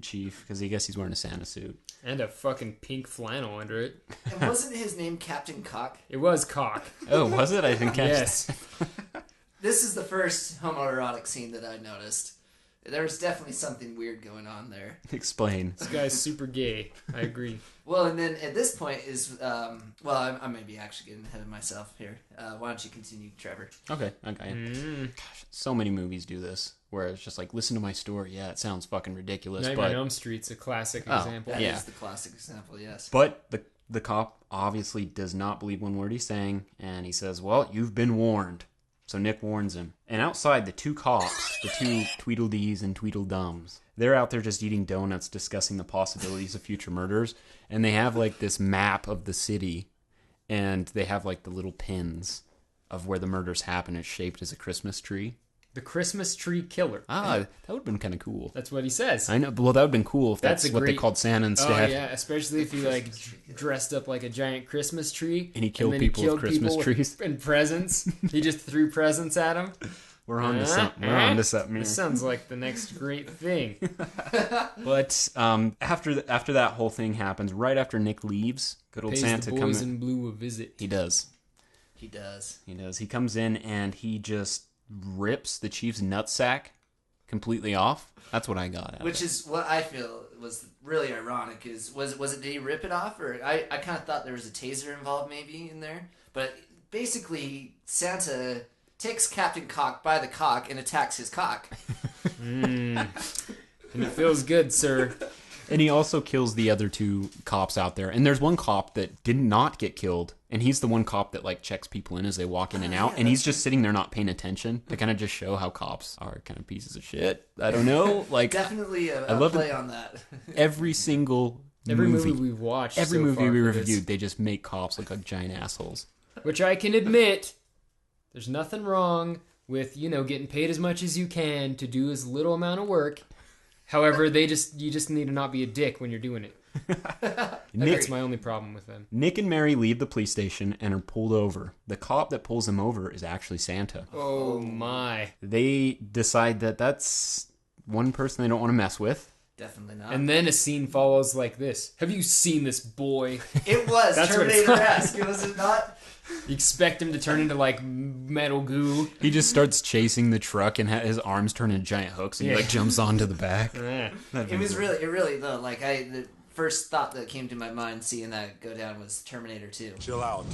chief, because I guess he's wearing a Santa suit. And a fucking pink flannel under it. And wasn't his name Captain Cock? It was Cock. Oh, was it? I didn't catch yes. that. This is the first homoerotic scene that I noticed. There was definitely something weird going on there. Explain. This guy's super gay. I agree. Well, and then at this point is, I may be actually getting ahead of myself here. Why don't you continue, Trevor? Okay, I got you. Gosh, so many movies do this, where it's just like, listen to my story. Yeah, it sounds fucking ridiculous. Nightmare but on Elm Street's a classic example. That is the classic example, yes. But the cop obviously does not believe one word he's saying, and he says, well, you've been warned. So Nick warns him. And outside, the two cops, the two Tweedledees and Tweedledums, they're out there just eating donuts, discussing the possibilities of future murders. And they have like this map of the city, and they have like the little pins of where the murders happen. It's shaped as a Christmas tree. The Christmas Tree Killer. That would have been kind of cool. That's what he says. I know. Well, that would have been cool if that's what they called Santa instead. Oh, yeah. Especially if he, like, dressed up like a giant Christmas tree. And he killed people with Christmas trees. And presents. He just threw presents at him. We're on to something. We're on to something. This sounds like the next great thing. But after that whole thing happens, right after Nick leaves, good old Pays Santa the comes boys in blue a visit. He does. He does. He comes in and he just rips the chief's nutsack completely off. That's what I got out. Which is what I feel was really ironic. Was it did he rip it off, or I kind of thought there was a taser involved maybe in there, but basically Santa takes Captain Cock by the cock and attacks his cock. And it feels good, sir. And he also kills the other two cops out there. And there's one cop that did not get killed. And he's the one cop that like checks people in as they walk in and out. And he's just sitting there not paying attention to kind of just show how cops are kind of pieces of shit. I don't know. Like Definitely a play on that. Every movie we've watched. Every so movie far we for reviewed, this. they just make cops look like giant assholes. Which I can admit, there's nothing wrong with, getting paid as much as you can to do as little amount of work. However, you just need to not be a dick when you're doing it. That's my only problem with them. Nick and Mary leave the police station and are pulled over. The cop that pulls them over is actually Santa. Oh my. They decide that that's one person they don't want to mess with. Definitely not. And then a scene follows like this. Have you seen this boy? It was Terminator-esque. Was it not? You expect him to turn into like metal goo. He just starts chasing the truck and his arms turn into giant hooks and he like jumps onto the back. It really though, like the first thought that came to my mind seeing that go down was Terminator 2. Chill out,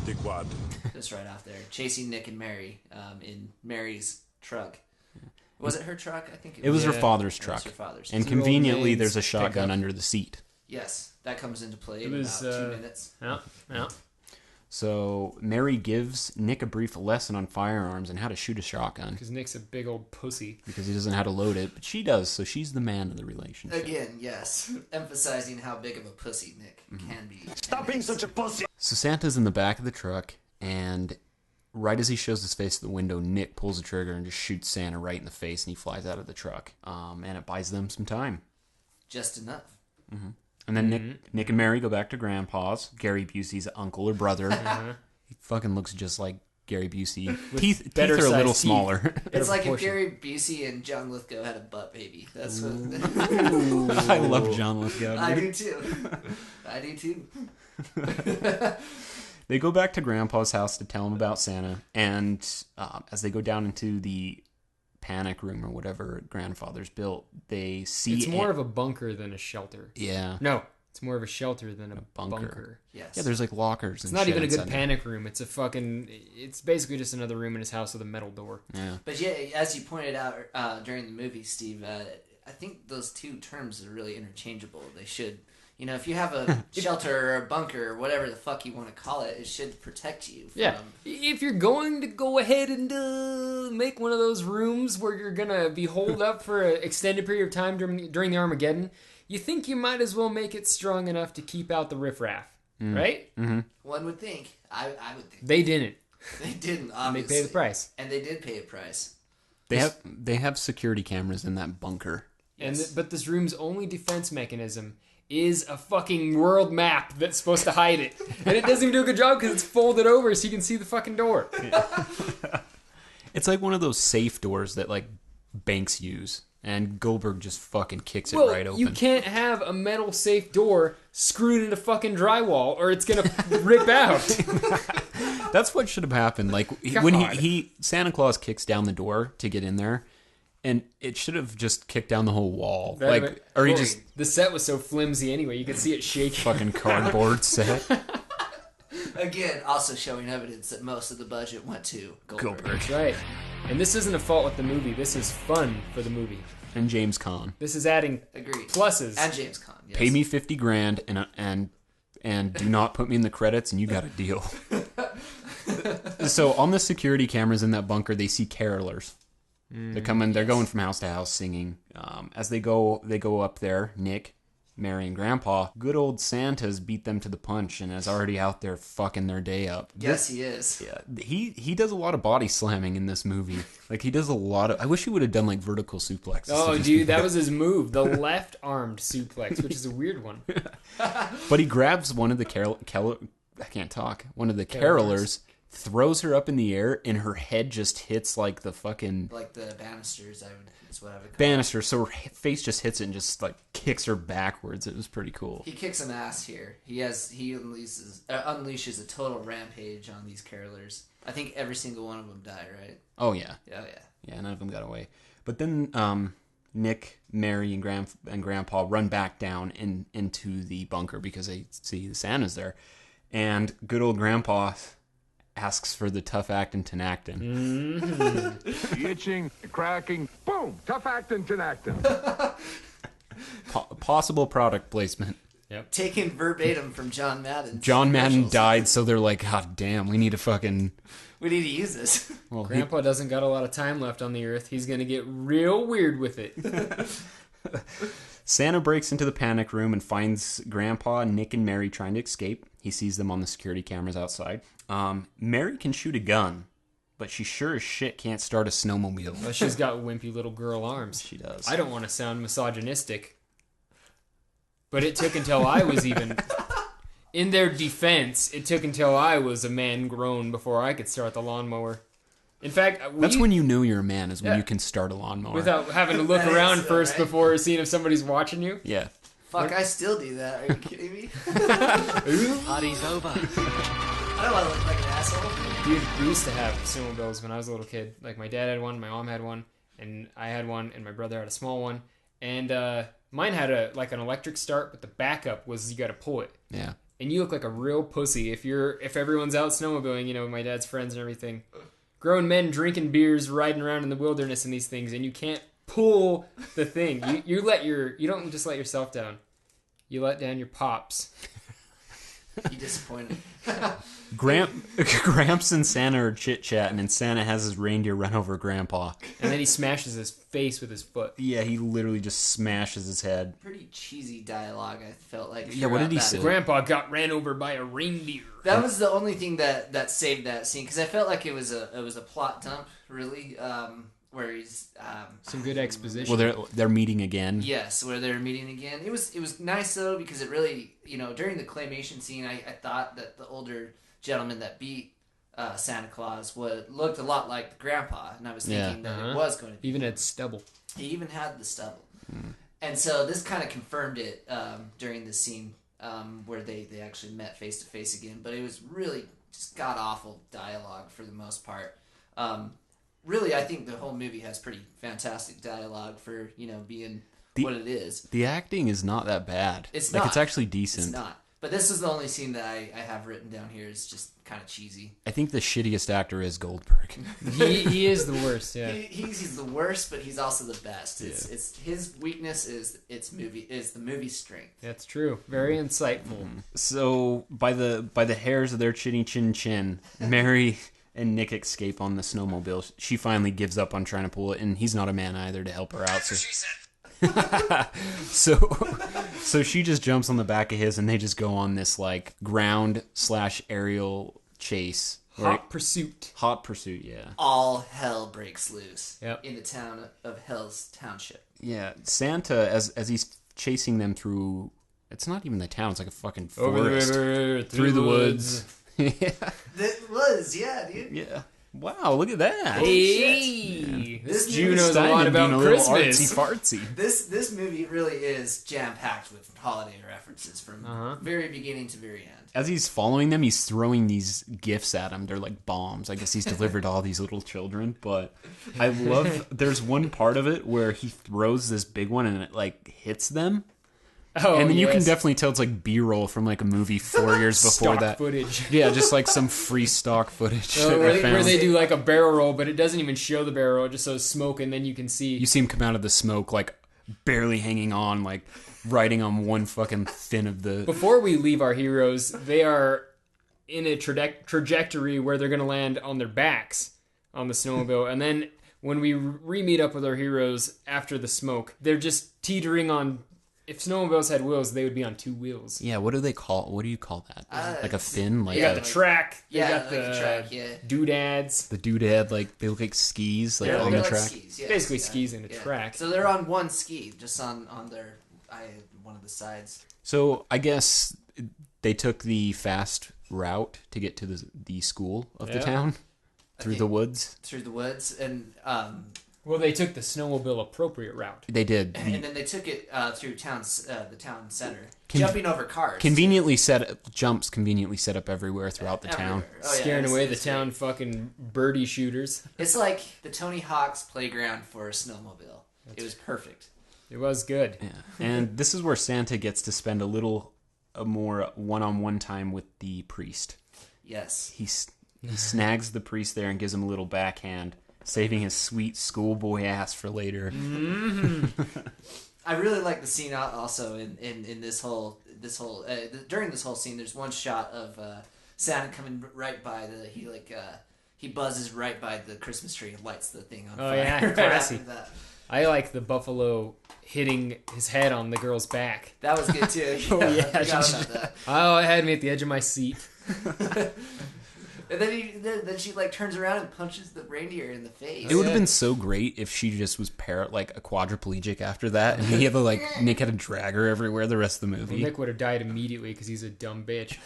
dickwad. Just right off there. Chasing Nick and Mary in Mary's truck. Was it her truck? I think it was her father's truck. It was her father's. And conveniently, there's a shotgun under the seat. Yes, that comes into play in about 2 minutes. Yeah. So Mary gives Nick a brief lesson on firearms and how to shoot a shotgun. Because Nick's a big old pussy. Because he doesn't know how to load it, but she does, so she's the man of the relationship. Again, yes. Emphasizing how big of a pussy Nick can be. Stop being such a pussy! So Santa's in the back of the truck, and right as he shows his face at the window, Nick pulls the trigger and just shoots Santa right in the face, and he flies out of the truck. And it buys them some time. Just enough. Mm-hmm. And then Nick and Mary go back to Grandpa's, Gary Busey's uncle or brother. He fucking looks just like Gary Busey. Teeth are a little smaller. It's like if Gary Busey and John Lithgow had a butt baby. That's what. I love John Lithgow. I do too. I do too. They go back to Grandpa's house to tell him about Santa, and as they go down into the panic room or whatever Grandfather's built, they see it's more of a bunker than a shelter. Yeah. No, it's more of a shelter than a bunker. Yes. Yeah, there's like lockers. It's not even a good panic room. It's it's basically just another room in his house with a metal door. Yeah. But yeah, as you pointed out during the movie, Steve, I think those two terms are really interchangeable. They should. You know, if you have a shelter or a bunker or whatever the fuck you want to call it, it should protect you from... Yeah. If you're going to go ahead and make one of those rooms where you're going to be holed up for an extended period of time during the Armageddon, you think you might as well make it strong enough to keep out the riffraff, right? Mm-hmm. One would think. I would think. They didn't. They didn't, obviously. They paid the price. And they did pay a price. They have security cameras in that bunker. Yes. But this room's only defense mechanism is a fucking world map that's supposed to hide it. And it doesn't even do a good job because it's folded over so you can see the fucking door. It's like one of those safe doors that like banks use. And Goldberg just fucking kicks it right open. You can't have a metal safe door screwed into fucking drywall or it's going to rip out. That's what should have happened. Like when Santa Claus kicks down the door to get in there. And it should have just kicked down the whole wall. The set was so flimsy anyway, you could see it shaking. Fucking cardboard set. Again, also showing evidence that most of the budget went to Goldberg. That's right. And this isn't a fault with the movie. This is fun for the movie. And James Caan. This is adding pluses. And James Caan, yes. Pay me $50,000 and do not put me in the credits and you got a deal. So on the security cameras in that bunker, they see carolers. They're coming. They're going from house to house singing. As they go up there. Nick, Mary, and Grandpa. Good old Santa's beat them to the punch and is already out there fucking their day up. Yes, he is. Yeah, he does a lot of body slamming in this movie. Like he does a lot of. I wish he would have done like vertical suplexes. Oh, dude, that was his move, the left-armed suplex, which is a weird one. But he grabs one of the I can't talk. One of the carolers. Throws her up in the air, and her head just hits like the fucking... Like the banisters, is what I would call banister, so her face just hits it and just like kicks her backwards. It was pretty cool. He kicks some ass here. He unleashes a total rampage on these carolers. I think every single one of them died, right? Oh, yeah. Oh, yeah. Yeah, none of them got away. But then Nick, Mary, and Grandpa run back down into the bunker because they see the Santa's there. And good old Grandpa... asks for the tough actin' Tinactin. Mm-hmm. Itching, cracking, boom, tough actin' Tinactin. Possible product placement. Yep. Taken verbatim from John Madden. John Madden died, so they're like, God damn, we need to use this. Well, Grandpa doesn't got a lot of time left on the earth. He's going to get real weird with it. Santa breaks into the panic room and finds Grandpa, Nick, and Mary trying to escape. He sees them on the security cameras outside. Mary can shoot a gun, but she sure as shit can't start a snowmobile. Well, she's got wimpy little girl arms. She does. I don't want to sound misogynistic, But it took until I was even... In their defense, it took until I was a man grown before I could start the lawnmower. In fact... That's when you know you're a man, is when Yeah. you can start a lawnmower. Without having to look That is around so first right. before seeing if somebody's watching you. Yeah. Fuck, I still do that. Are you kidding me? Party's over. I don't want to look like an asshole. Dude, we used to have snowmobiles when I was a little kid. Like, my dad had one, my mom had one, and I had one, and my brother had a small one. And mine had an electric start, but the backup was you got to pull it. Yeah. And you look like a real pussy if everyone's out snowmobiling, you know, my dad's friends and everything. Grown men drinking beers, riding around in the wilderness and these things, and you can't pull the thing. You don't just let yourself down. You let down your pops. You disappointed. Gramps and Santa are chit-chatting, and Santa has his reindeer run over Grandpa. And then he smashes his face with his foot. Yeah, he literally just smashes his head. Pretty cheesy dialogue, I felt like. Yeah, what did he say? Grandpa got ran over by a reindeer. That was the only thing that saved that scene, because I felt like it was a plot dump, really, where he's... Some good exposition. Well, they're meeting again. Yes, where they're meeting again. It was nice, though, because it really, during the claymation scene, I thought that the older gentleman that beat Santa Claus looked a lot like the grandpa, and I was thinking that it was going to be. Even had stubble. He even had the stubble. And so this kind of confirmed it during the scene where they actually met face to face again, but it was really just god-awful dialogue for the most part. Really, I think the whole movie has pretty fantastic dialogue for, being what it is. The acting is not that bad. It's like not. it's actually decent. It's not. But this is the only scene that I have written down here is just kind of cheesy. I think the shittiest actor is Goldberg. He is the worst, yeah. He's the worst, but he's also the best. It's his weakness is the movie's strength. That's true. Very insightful. So by the hairs of their chinny chin chin, Mary and Nick escape on the snowmobile. She finally gives up on trying to pull it, and he's not a man either to help her out. So she just jumps on the back of his, and they just go on this like ground/aerial chase. Hot pursuit. Hot pursuit, yeah. All hell breaks loose Yep. in the town of Hell's Township. Yeah, Santa, as he's chasing them through, it's not even the town, it's like a fucking forest. Through the woods. Yeah. That was, yeah, dude. Yeah. Wow, look at that. Hey! This Jew knows a Steiman lot about being a little Christmas. Artsy-fartsy. This movie really is jam-packed with holiday references from very beginning to very end. As he's following them, he's throwing these gifts at them. They're like bombs. I guess he's delivered to all these little children. But I love, there's one part of it where he throws this big one and it like hits them. Oh, and then you can definitely tell it's like B-roll from like a movie 4 years before Stock that. footage. Yeah, just like some free stock footage. Where they do like a barrel roll, but it doesn't even show the barrel. It just shows smoke, and then you can see. You see him come out of the smoke, like barely hanging on, like riding on one fucking fin of the. Before we leave our heroes, they are in a trajectory where they're going to land on their backs on the snowmobile, and then when we re-meet up with our heroes after the smoke, they're just teetering on. If snowmobiles had wheels, they would be on 2 wheels. Yeah, what do they call? What do you call that? Like a fin? Like you got the track. They Yeah, got like the a track, yeah. doodads. The doodad, like they look like skis, like They're on the like track. skis, yes, Basically yeah. skis in a track. So they're on one ski, just on their one of the sides. So I guess they took the fast route to get to the school of the town through the woods. Through the woods, and well, they took the snowmobile appropriate route. They did, and then they took it through the town center, jumping over cars. Jumps conveniently set up everywhere throughout the town, scaring away the town fucking birdie shooters. It's like the Tony Hawk's playground for a snowmobile. It was perfect. It was good. Yeah. And this is where Santa gets to spend a more one-on-one time with the priest. Yes. He snags the priest there and gives him a little backhand, saving his sweet schoolboy ass for later. I really like the scene also in this whole during this whole scene. There's one shot of Santa coming right by he buzzes right by the Christmas tree and lights the thing on fire. Oh yeah, right classy. after that. I like the buffalo hitting his head on the girl's back. That was good too. Oh yeah, I forgot about that. Oh, it had me at the edge of my seat. And then she like turns around and punches the reindeer in the face. It would have been so great if she just was like a quadriplegic after that, and he had to Nick had to drag her everywhere the rest of the movie. Well, Nick would have died immediately because he's a dumb bitch.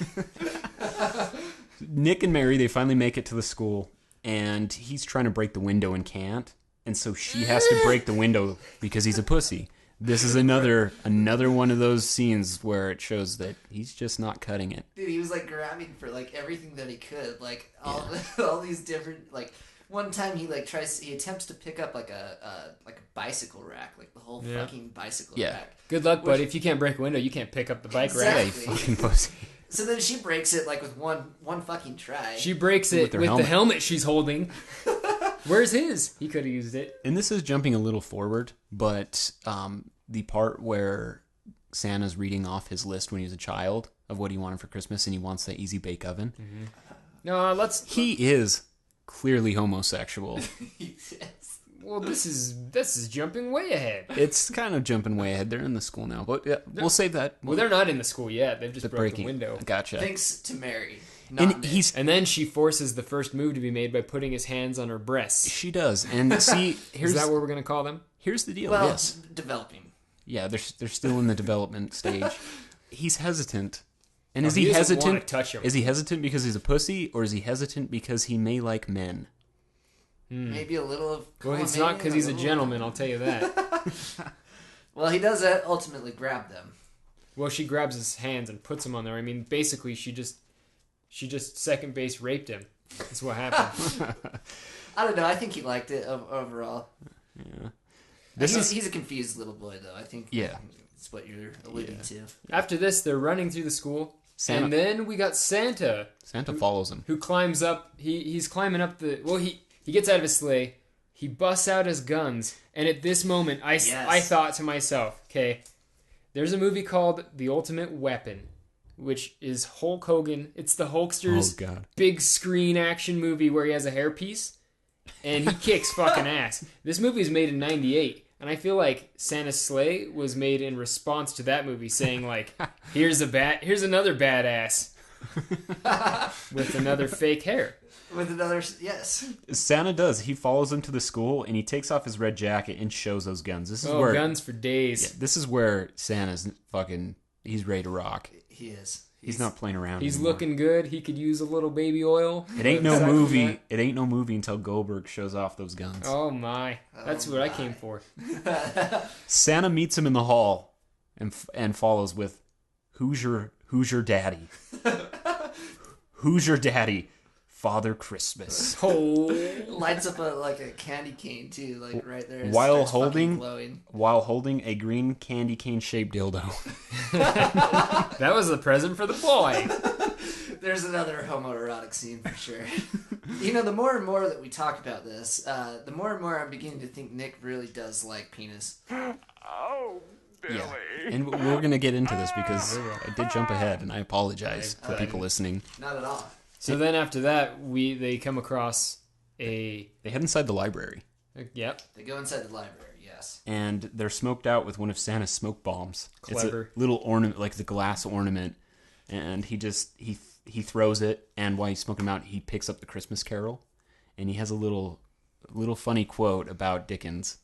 Nick and Mary, they finally make it to the school, and he's trying to break the window and can't, and so she has to break the window because he's a pussy. This is another one of those scenes where it shows that he's just not cutting it. Dude, he was like grabbing for like everything that he could, like all these different like. One time he attempts to pick up like a bicycle rack, like the whole fucking bicycle rack. Good luck, bud. If you can't break a window, you can't pick up the bike rack. Exactly. Yeah, you fucking pussy. So then she breaks it like with one fucking try. She breaks it with the helmet she's holding. Where's his? He could have used it. And this is jumping a little forward, but the part where Santa's reading off his list when he was a child of what he wanted for Christmas, and he wants that easy bake oven. Mm-hmm. No, He is clearly homosexual. Well, this is jumping way ahead. It's kind of jumping way ahead. They're in the school now, but yeah, we'll save that. Well, they're not in the school yet. They've just broke the window. Gotcha. Thanks to Mary. And then she forces the first move to be made by putting his hands on her breasts. She does. And see, is that what we're gonna call them? Here's the deal. Well, yes, developing. Yeah, they're still in the development stage. He's hesitant. And is he he doesn't hesitant? wanna touch him. Is he hesitant because he's a pussy, or is he hesitant because he may like men? Maybe a little of. Well, it's not because he's a gentleman. I'll tell you that. Well, he does ultimately grab them. Well, she grabs his hands and puts them on there. I mean, basically, she just second base raped him. That's what happened. I don't know. I think he liked it overall. Yeah. He's a confused little boy, though. I think. Yeah. That's what you're alluding to. After this, they're running through the school. Santa. And then we got Santa. Santa follows him. Who climbs up. He's climbing up the. Well, he gets out of his sleigh. He busts out his guns. And at this moment, I thought to myself, okay, there's a movie called The Ultimate Weapon, which is Hulk Hogan. It's the Hulkster's big screen action movie where he has a hairpiece. And he kicks fucking ass. This movie is made in 98. And I feel like Santa's sleigh was made in response to that movie, saying like, here's another badass with another fake hair. With another, yes. Santa does. He follows him to the school, and he takes off his red jacket and shows those guns. This is where guns for days. Yeah, this is where Santa's he's ready to rock. He is. He's not playing around. He's anymore. looking good. He could use a little baby oil. It ain't no movie. It ain't no movie until Goldberg shows off those guns. Oh my! That's what I came for. Santa meets him in the hall, and follows with, "Who's your daddy? Who's your daddy? Father Christmas." Oh, lights up a candy cane too, like right there. While holding a green candy cane shaped dildo. That was a present for the boy. There's another homoerotic scene for sure. You know, the more and more that we talk about this, the more and more I'm beginning to think Nick really does like penis. Oh, Billy. Yeah. And we're gonna get into this because I did jump ahead, and I apologize for people listening. Not at all. So then after that, they come across They head inside the library. Yep. They go inside the library, yes. And they're smoked out with one of Santa's smoke bombs. Clever. It's a little ornament, like the glass ornament. And he throws it, and while he's smoking them out, he picks up the Christmas Carol. And he has a little funny quote about Dickens.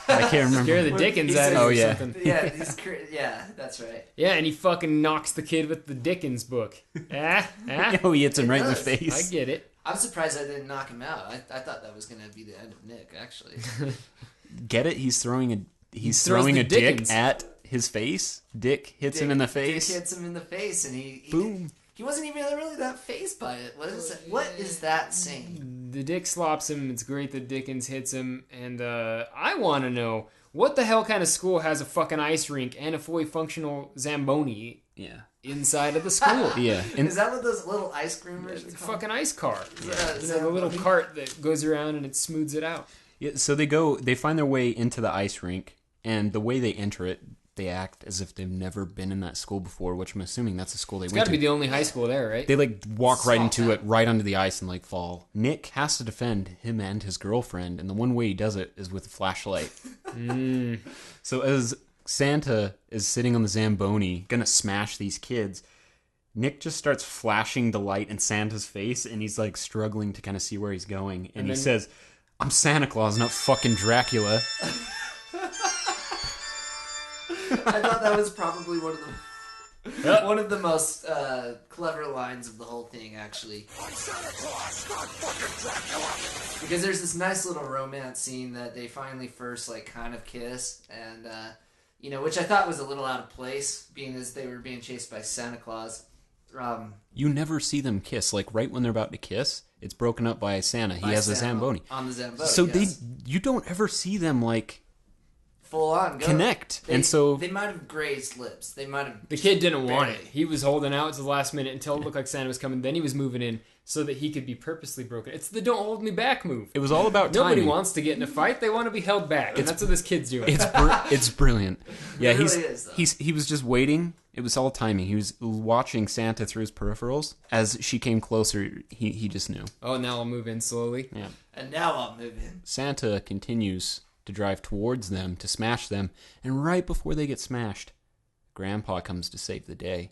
I can't remember. Scare the Dickens out of you or something. Yeah, that's right. Yeah, and he fucking knocks the kid with the Dickens book. Oh, he hits him right in the face. I get it. I'm surprised I didn't knock him out. I thought that was going to be the end of Nick, actually. Get it? He's throwing a dick at his face. Dick hits him in the face. Dick hits him in the face, and he boom. He wasn't even really that fazed by it. What is that saying? The dick slops him. It's great that Dickens hits him. And I want to know, what the hell kind of school has a fucking ice rink and a fully functional Zamboni inside of the school? Yeah. Is that what those little ice creamers are called? Fucking ice car. The little cart that goes around and it smooths it out. Yeah, so they find their way into the ice rink, and the way they enter it, they act as if they've never been in that school before, which I'm assuming that's the school they went to. It's got to be the only high school there, right? They walk right into it, right onto the ice, and fall. Nick has to defend him and his girlfriend, and the one way he does it is with a flashlight. So as Santa is sitting on the Zamboni, gonna smash these kids, Nick just starts flashing the light in Santa's face, and he's like struggling to kind of see where he's going. And he says, "I'm Santa Claus, not fucking Dracula." I thought that was probably one of the most clever lines of the whole thing, actually. Because there's this nice little romance scene that they finally first like kind of kiss, and which I thought was a little out of place, being as they were being chased by Santa Claus. You never see them kiss. Like right when they're about to kiss, it's broken up by Santa. He has a Zamboni on the Zamboni. So yes. you don't ever see them like full on connect. And so they might have grazed lips. They might have. The kid didn't want it. He was holding out to the last minute until it looked like Santa was coming. Then he was moving in so that he could be purposely broken. It's the "don't hold me back" move. It was all about Nobody timing. wants to get in a fight. They want to be held back. And that's what this kid's doing. It's brilliant. Yeah, it really is, though. he was just waiting. It was all timing. He was watching Santa through his peripherals. As she came closer, he just knew. Oh, now I'll move in slowly. Yeah. And now I'll move in. Santa continues to drive towards them to smash them, and right before they get smashed, Grandpa comes to save the day.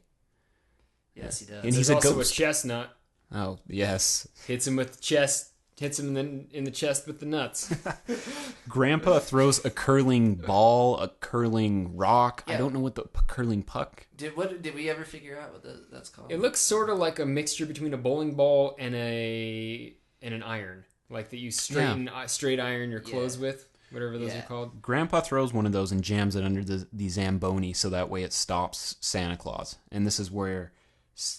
Yes, he does. And There's he's a also ghost. a chestnut. Oh, yes. Hits him with the chest. Hits him in the chest with the nuts. Grandpa throws a curling ball, a curling rock. Yeah. I don't know what the curling puck. Did we ever figure out what that's called? It looks sort of like a mixture between a bowling ball and an iron, like that you straight iron your clothes with, whatever those are called. Grandpa throws one of those and jams it under the Zamboni so that way it stops Santa Claus. And this is where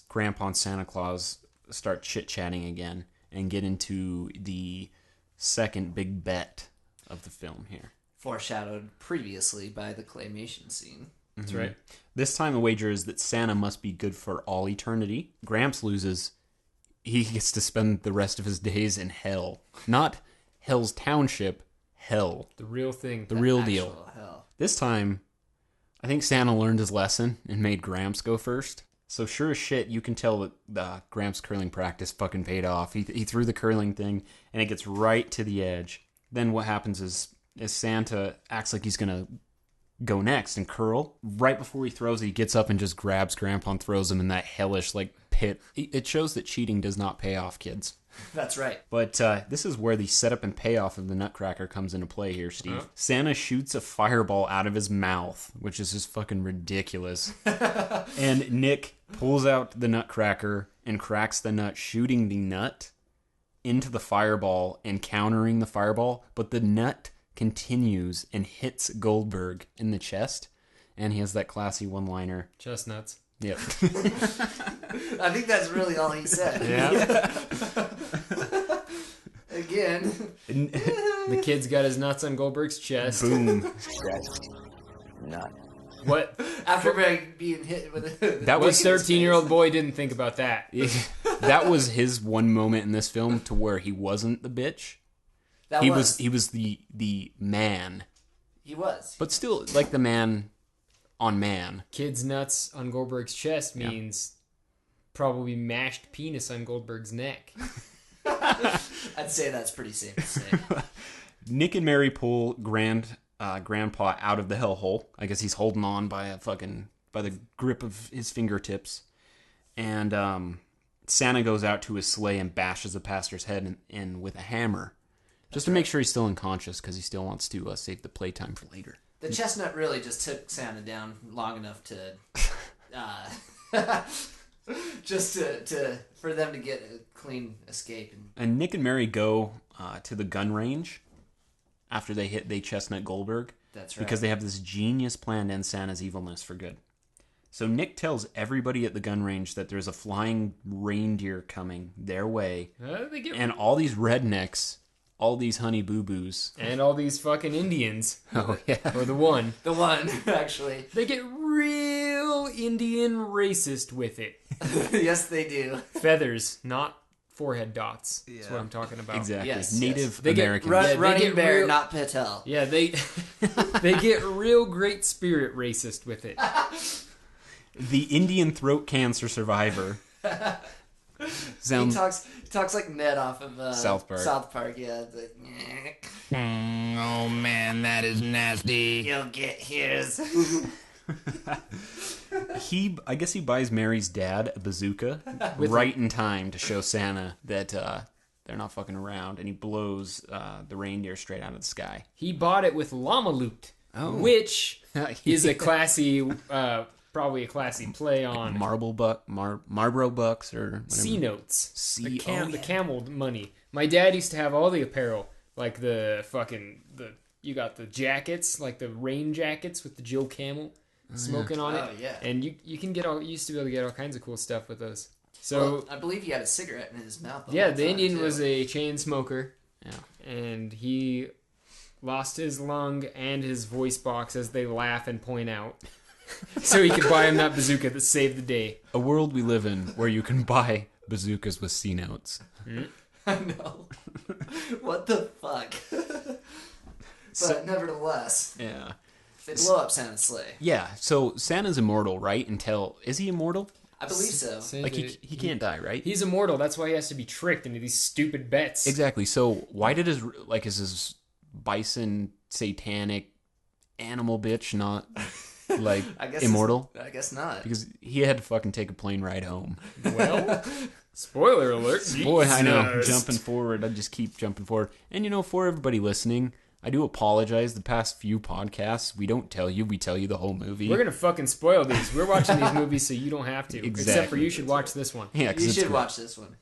Grandpa and Santa Claus start chit-chatting again and get into the second big bet of the film here. Foreshadowed previously by the claymation scene. That's right. This time the wager is that Santa must be good for all eternity. Gramps loses. He gets to spend the rest of his days in hell. Not Hell's Township, hell. The real thing. The real deal. Hell. This time, I think Santa learned his lesson and made Gramps go first. So sure as shit, you can tell that the Gramps curling practice fucking paid off. He threw the curling thing, and it gets right to the edge. Then what happens is Santa acts like he's going to go next and curl. Right before he throws it, he gets up and just grabs Grandpa and throws him in that hellish pit. It shows that cheating does not pay off, kids. That's right. But this is where the setup and payoff of the Nutcracker comes into play here, Steve. Uh-huh. Santa shoots a fireball out of his mouth, which is just fucking ridiculous. And Nick pulls out the Nutcracker and cracks the nut, shooting the nut into the fireball and countering the fireball. But the nut continues and hits Goldberg in the chest. And he has that classy one-liner. Chestnuts. Yep. I think that's really all he said. Yeah. Again. The kid's got his nuts on Goldberg's chest. Boom. Nut. What? After being hit with a... That was 13-year-old boy didn't think about that. That was his one moment in this film to where he wasn't the bitch. He was the man. He was. But still, like the man on man. Kid's nuts on Goldberg's chest means probably mashed penis on Goldberg's neck. I'd say that's pretty safe to say. Nick and Mary pull Grandpa out of the hellhole. I guess he's holding on by the grip of his fingertips. And Santa goes out to his sleigh and bashes the pastor's head in with a hammer. Just to make sure he's still unconscious because he still wants to save the playtime for later. The chestnut really just took Santa down long enough to... just to for them to get a clean escape. And Nick and Mary go to the gun range after they chestnut Goldberg. That's right. Because they have this genius plan to end Santa's evilness for good. So Nick tells everybody at the gun range that there's a flying reindeer coming their way. And all these rednecks, all these honey boo-boos. And all these fucking Indians. Oh, yeah. Or the one. The one, actually. They get real Indian racist with it. Yes, they do. Feathers, not forehead dots. That's what I'm talking about. Exactly. Yes, Native yes. Americans. Running Bear, not Patel. Yeah, they get real great spirit racist with it. The Indian throat cancer survivor. He talks like Ned off of South Park. South Park, yeah. It's like, oh man, that is nasty. You'll get his. I guess he buys Mary's dad a bazooka right in time to show Santa that they're not fucking around, and he blows the reindeer straight out of the sky. He bought it with llama loot, which is a classy, probably a classy play on Marlboro Bucks or whatever. C notes. The yeah. camel money. My dad used to have all the apparel, like you got the jackets, like the rain jackets with the Joe Camel smoking on it. Oh yeah. And you used to be able to get all kinds of cool stuff with those. So well, I believe he had a cigarette in his mouth. The Indian was a chain smoker. Yeah. And he lost his lung and his voice box as they laugh and point out. So he could buy him that bazooka that saved the day. A world we live in where you can buy bazookas with C notes. I know. What the fuck? But nevertheless. Yeah. They blow up Santa's sleigh. Yeah, so Santa's immortal, right? Is he immortal? I believe so. Like, he can't die, right? He's immortal. That's why he has to be tricked into these stupid bets. Exactly. So why did is his bison satanic animal bitch not, like, immortal? I guess not. Because he had to fucking take a plane ride home. Well, spoiler alert. Boy, I know. Jumping forward. I just keep jumping forward. And, for everybody listening, I do apologize. The past few podcasts, we don't tell you. We tell you the whole movie. We're going to fucking spoil these. We're watching these movies so you don't have to. Exactly. Except for you should watch this one. Yeah, you should watch this one.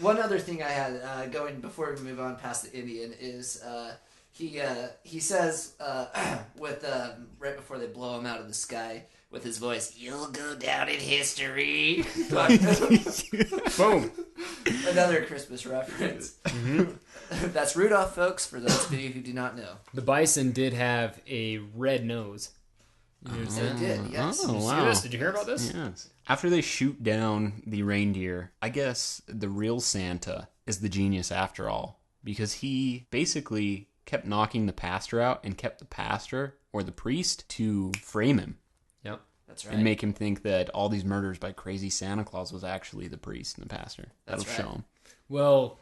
One other thing I had going before we move on past the Indian is he says with right before they blow him out of the sky with his voice, "You'll go down in history." Boom. Another Christmas reference. Mm-hmm. That's Rudolph, folks, for those of you who do not know. The bison did have a red nose. They did, yes. Oh, wow. Did you hear about this? Yes. After they shoot down the reindeer, I guess the real Santa is the genius after all, because he basically kept knocking the pastor out and kept the pastor or the priest to frame him. Yep. That's right. And make him think that all these murders by crazy Santa Claus was actually the priest and the pastor. That'll show him. Well,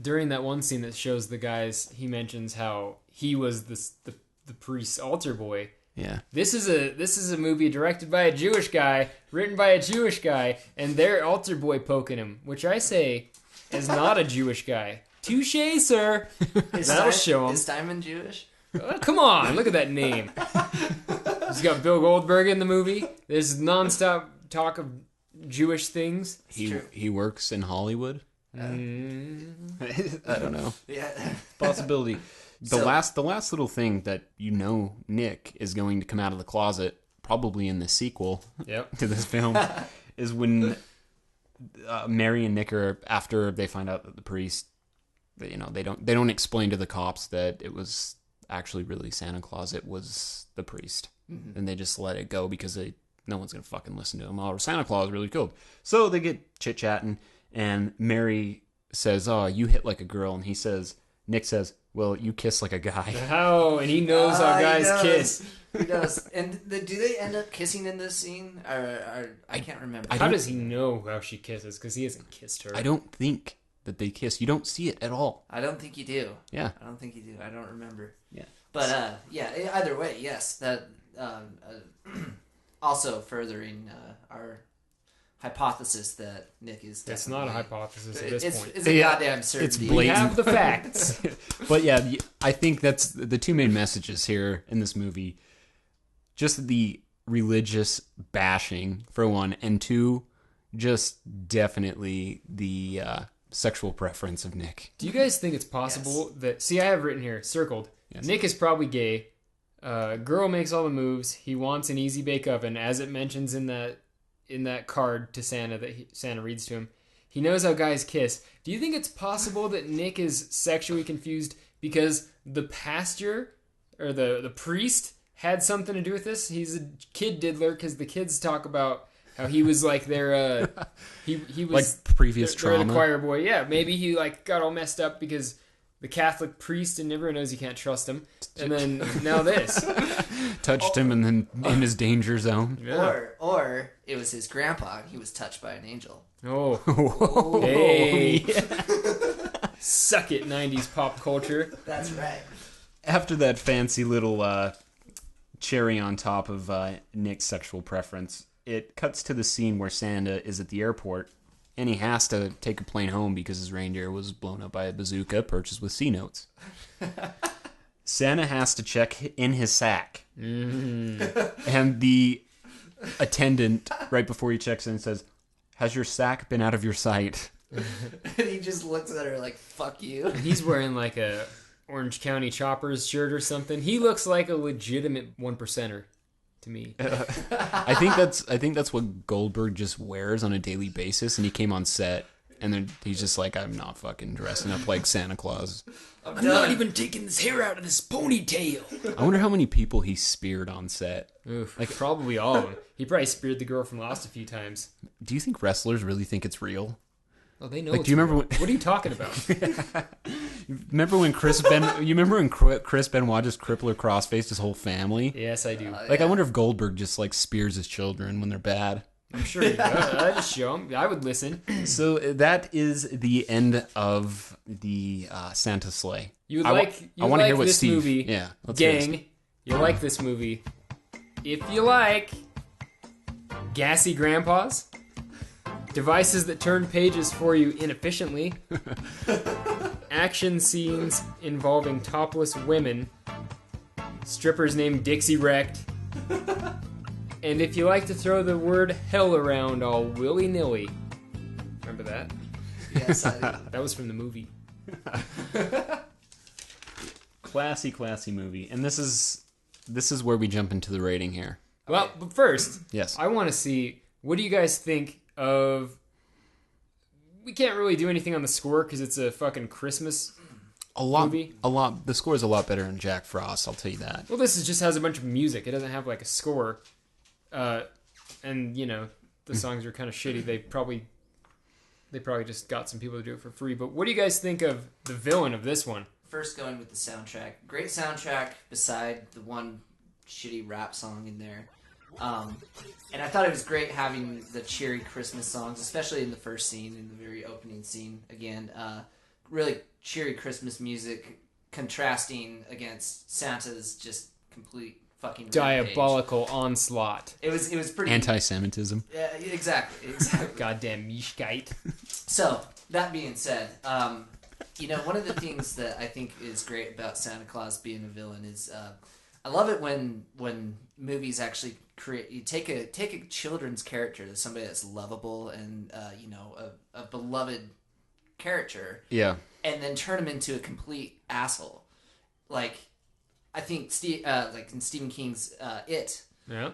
during that one scene that shows the guys, he mentions how he was the priest's altar boy. Yeah. This is a movie directed by a Jewish guy, written by a Jewish guy, and their altar boy poking him, which I say is not a Jewish guy. Touché, sir. That'll show him. Is Steiman Jewish? Come on, look at that name. He's got Bill Goldberg in the movie. There's nonstop talk of Jewish things. He works in Hollywood. I don't know. Yeah. Possibility. The last little thing that Nick is going to come out of the closet, probably in the sequel to this film, is when Mary and Nick are, after they find out that the priest, they don't explain to the cops that it was actually really Santa Claus. It was the priest, and they just let it go because no one's gonna fucking listen to him. Oh, Santa Claus really cool. So they get chit chatting, and Mary says, "Oh, you hit like a girl," and Nick says, "Well, you kiss like a guy." Oh, and he knows how guys kiss. He does. And do they end up kissing in this scene? Or I can't remember. How does he know how she kisses? Because he hasn't kissed her. I don't think that they kiss. You don't see it at all. I don't think you do. Yeah. I don't think you do. I don't remember. Yeah. But, either way, yes. That also furthering our hypothesis that Nick is It's not a hypothesis at this point. It's a goddamn certainty. It's blatant. We have the facts. But yeah, I think that's the two main messages here in this movie. Just the religious bashing, for one, and two, just definitely the sexual preference of Nick. Do you guys think it's possible that... See, I have written here, circled. Yes. Nick is probably gay. Girl makes all the moves. He wants an easy bake oven, as it mentions in that card to Santa that Santa reads to him. He knows how guys kiss. Do you think it's possible that Nick is sexually confused because the pastor or the priest had something to do with this? He's a kid diddler because the kids talk about how he was like their he was like previous trauma. The choir boy. Yeah, maybe he like got all messed up because the Catholic priest and everyone knows you can't trust him. And then now this touched him and then in his danger zone. Yeah. Or it was his grandpa and he was touched by an angel. Oh. Hey. Suck it, 90s pop culture. That's right. After that fancy little cherry on top of Nick's sexual preference, it cuts to the scene where Santa is at the airport, and he has to take a plane home because his reindeer was blown up by a bazooka purchased with C notes. Santa has to check in his sack. And the attendant, right before he checks in, says, "Has your sack been out of your sight?" And he just looks at her like, "Fuck you." And he's wearing like a Orange County Choppers shirt or something. He looks like a legitimate 1%er to me. I think that's what Goldberg just wears on a daily basis, and he came on set and then he's just like, "I'm not fucking dressing up like Santa Claus. I'm not even taking this hair out of this ponytail." I wonder how many people he speared on set. Oof, like probably all of them. He probably speared the girl from Lost a few times. Do you think wrestlers really think it's real? Oh, they know. Like, do you remember what are you talking about? Remember when Chris Benoit just crippled or cross-faced his whole family? Yes, I do. Like, I wonder if Goldberg just like spears his children when they're bad. I'm sure he does. I'd just show him. I would listen. So that is the end of the Santa sleigh. I want to hear what this Steve. Movie, yeah, gang. You like this movie? If you like gassy grandpas, devices that turn pages for you inefficiently, action scenes involving topless women, strippers named Dixie Wrecked. And if you like to throw the word hell around all willy-nilly. Remember that? Yes, I do. That was from the movie. Classy movie. And this is where we jump into the rating here. Well, but first, yes, I want to see, what do you guys think of... We can't really do anything on the score because it's a fucking Christmas movie. The score is a lot better than Jack Frost, I'll tell you that. Well, this just has a bunch of music. It doesn't have like a score. And you know, the songs are kind of shitty. They probably just got some people to do it for free. But what do you guys think of the villain of this one? First, going with the soundtrack. Great soundtrack beside the one shitty rap song in there. And I thought it was great having the cheery Christmas songs, especially in the first scene, in the very opening scene. Again, really cheery Christmas music contrasting against Santa's just complete fucking diabolical onslaught. It was pretty anti-Semitism. Yeah, exactly. Goddamn Mishkite. So that being said, you know, one of the things that I think is great about Santa Claus being a villain is I love it when movies actually take a children's character, that's somebody that's lovable and you know, a beloved character, yeah, and then turn him into a complete asshole. Like, I think like in Stephen King's It, yeah,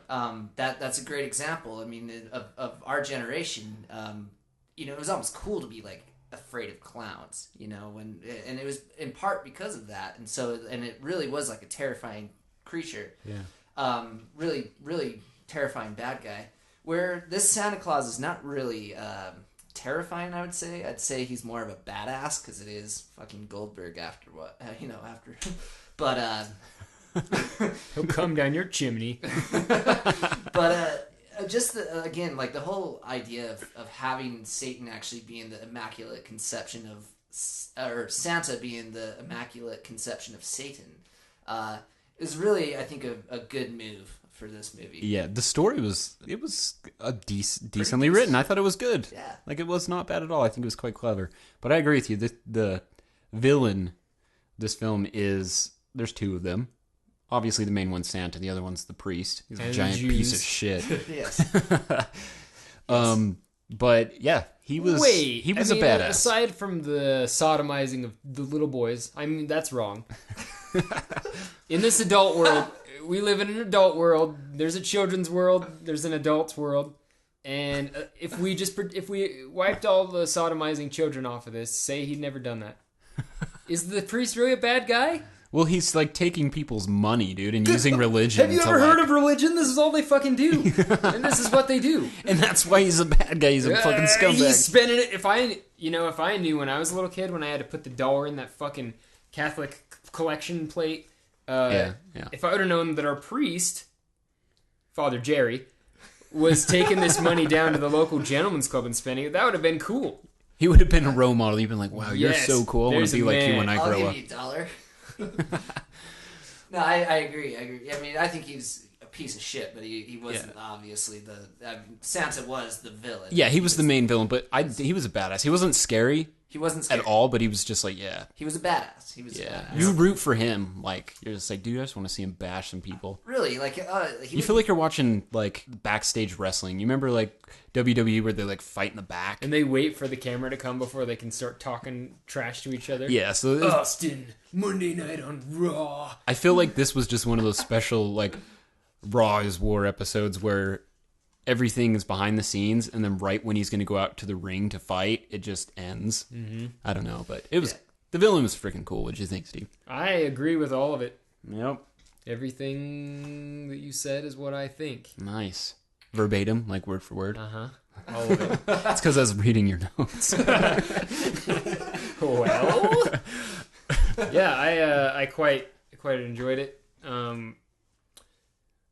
that's a great example. I mean, of our generation. You know, it was almost cool to be like afraid of clowns. You know, and it was in part because of that, and it really was like a terrifying creature. Yeah. Really, really terrifying bad guy. Where this Santa Claus is not really terrifying, I would say. I'd say he's more of a badass because it is fucking Goldberg after what, you know, after. But he'll come down your chimney. But just again, like the whole idea of having Satan actually being the immaculate conception of, or Santa being the immaculate conception of Satan, is really, I think, a good move for this movie. Yeah, the story was decently written. I thought it was good. Yeah, like it was not bad at all. I think it was quite clever. But I agree with you. The villain, this film is, there's two of them. Obviously, the main one's Santa. The other one's the priest. He's a giant piece of shit. Yes. But yeah, he was a badass. Aside from the sodomizing of the little boys, I mean, that's wrong. In this adult world, we live in an adult world. There's a children's world. There's an adult's world. And if we wiped all the sodomizing children off of this, say he'd never done that, is the priest really a bad guy? Well, he's like taking people's money, dude, and using religion. Have you ever heard of religion? This is all they fucking do, and this is what they do. And that's why he's a bad guy. He's a fucking scumbag. He's spending it. If I knew when I was a little kid, when I had to put the dollar in that fucking Catholic collection plate, if I would have known that our priest, Father Jerry, was taking this money down to the local gentleman's club and spending it, that would have been cool. He would have been a role model. You've been like, wow, you're so cool. I want to be like you when I grow up. I'll give you $1. No, I agree. I mean, I think he's piece of shit, but he wasn't obviously the... Santa was the villain. Yeah, he was the main villain, but he was a badass. He wasn't scary. He wasn't scary at all, but he was just like, yeah. He was a badass. He was a badass. You root for him. Like, you're just like, dude, I just want to see him bash some people. Really? Like, you feel like you're watching, like, backstage wrestling. You remember, like, WWE where they, like, fight in the back? And they wait for the camera to come before they can start talking trash to each other? Yeah, so... Austin, Monday night on Raw. I feel like this was just one of those special, like, Raw is War episodes where everything is behind the scenes, and then right when he's going to go out to the ring to fight, it just ends. Mm-hmm. I don't know, but it was... Yeah. The villain was freaking cool. What did you think, Steve? I agree with all of it. Yep. Everything that you said is what I think. Nice. Verbatim, like word for word? Uh-huh. All of it. It's because I was reading your notes. Well... Yeah, I quite enjoyed it.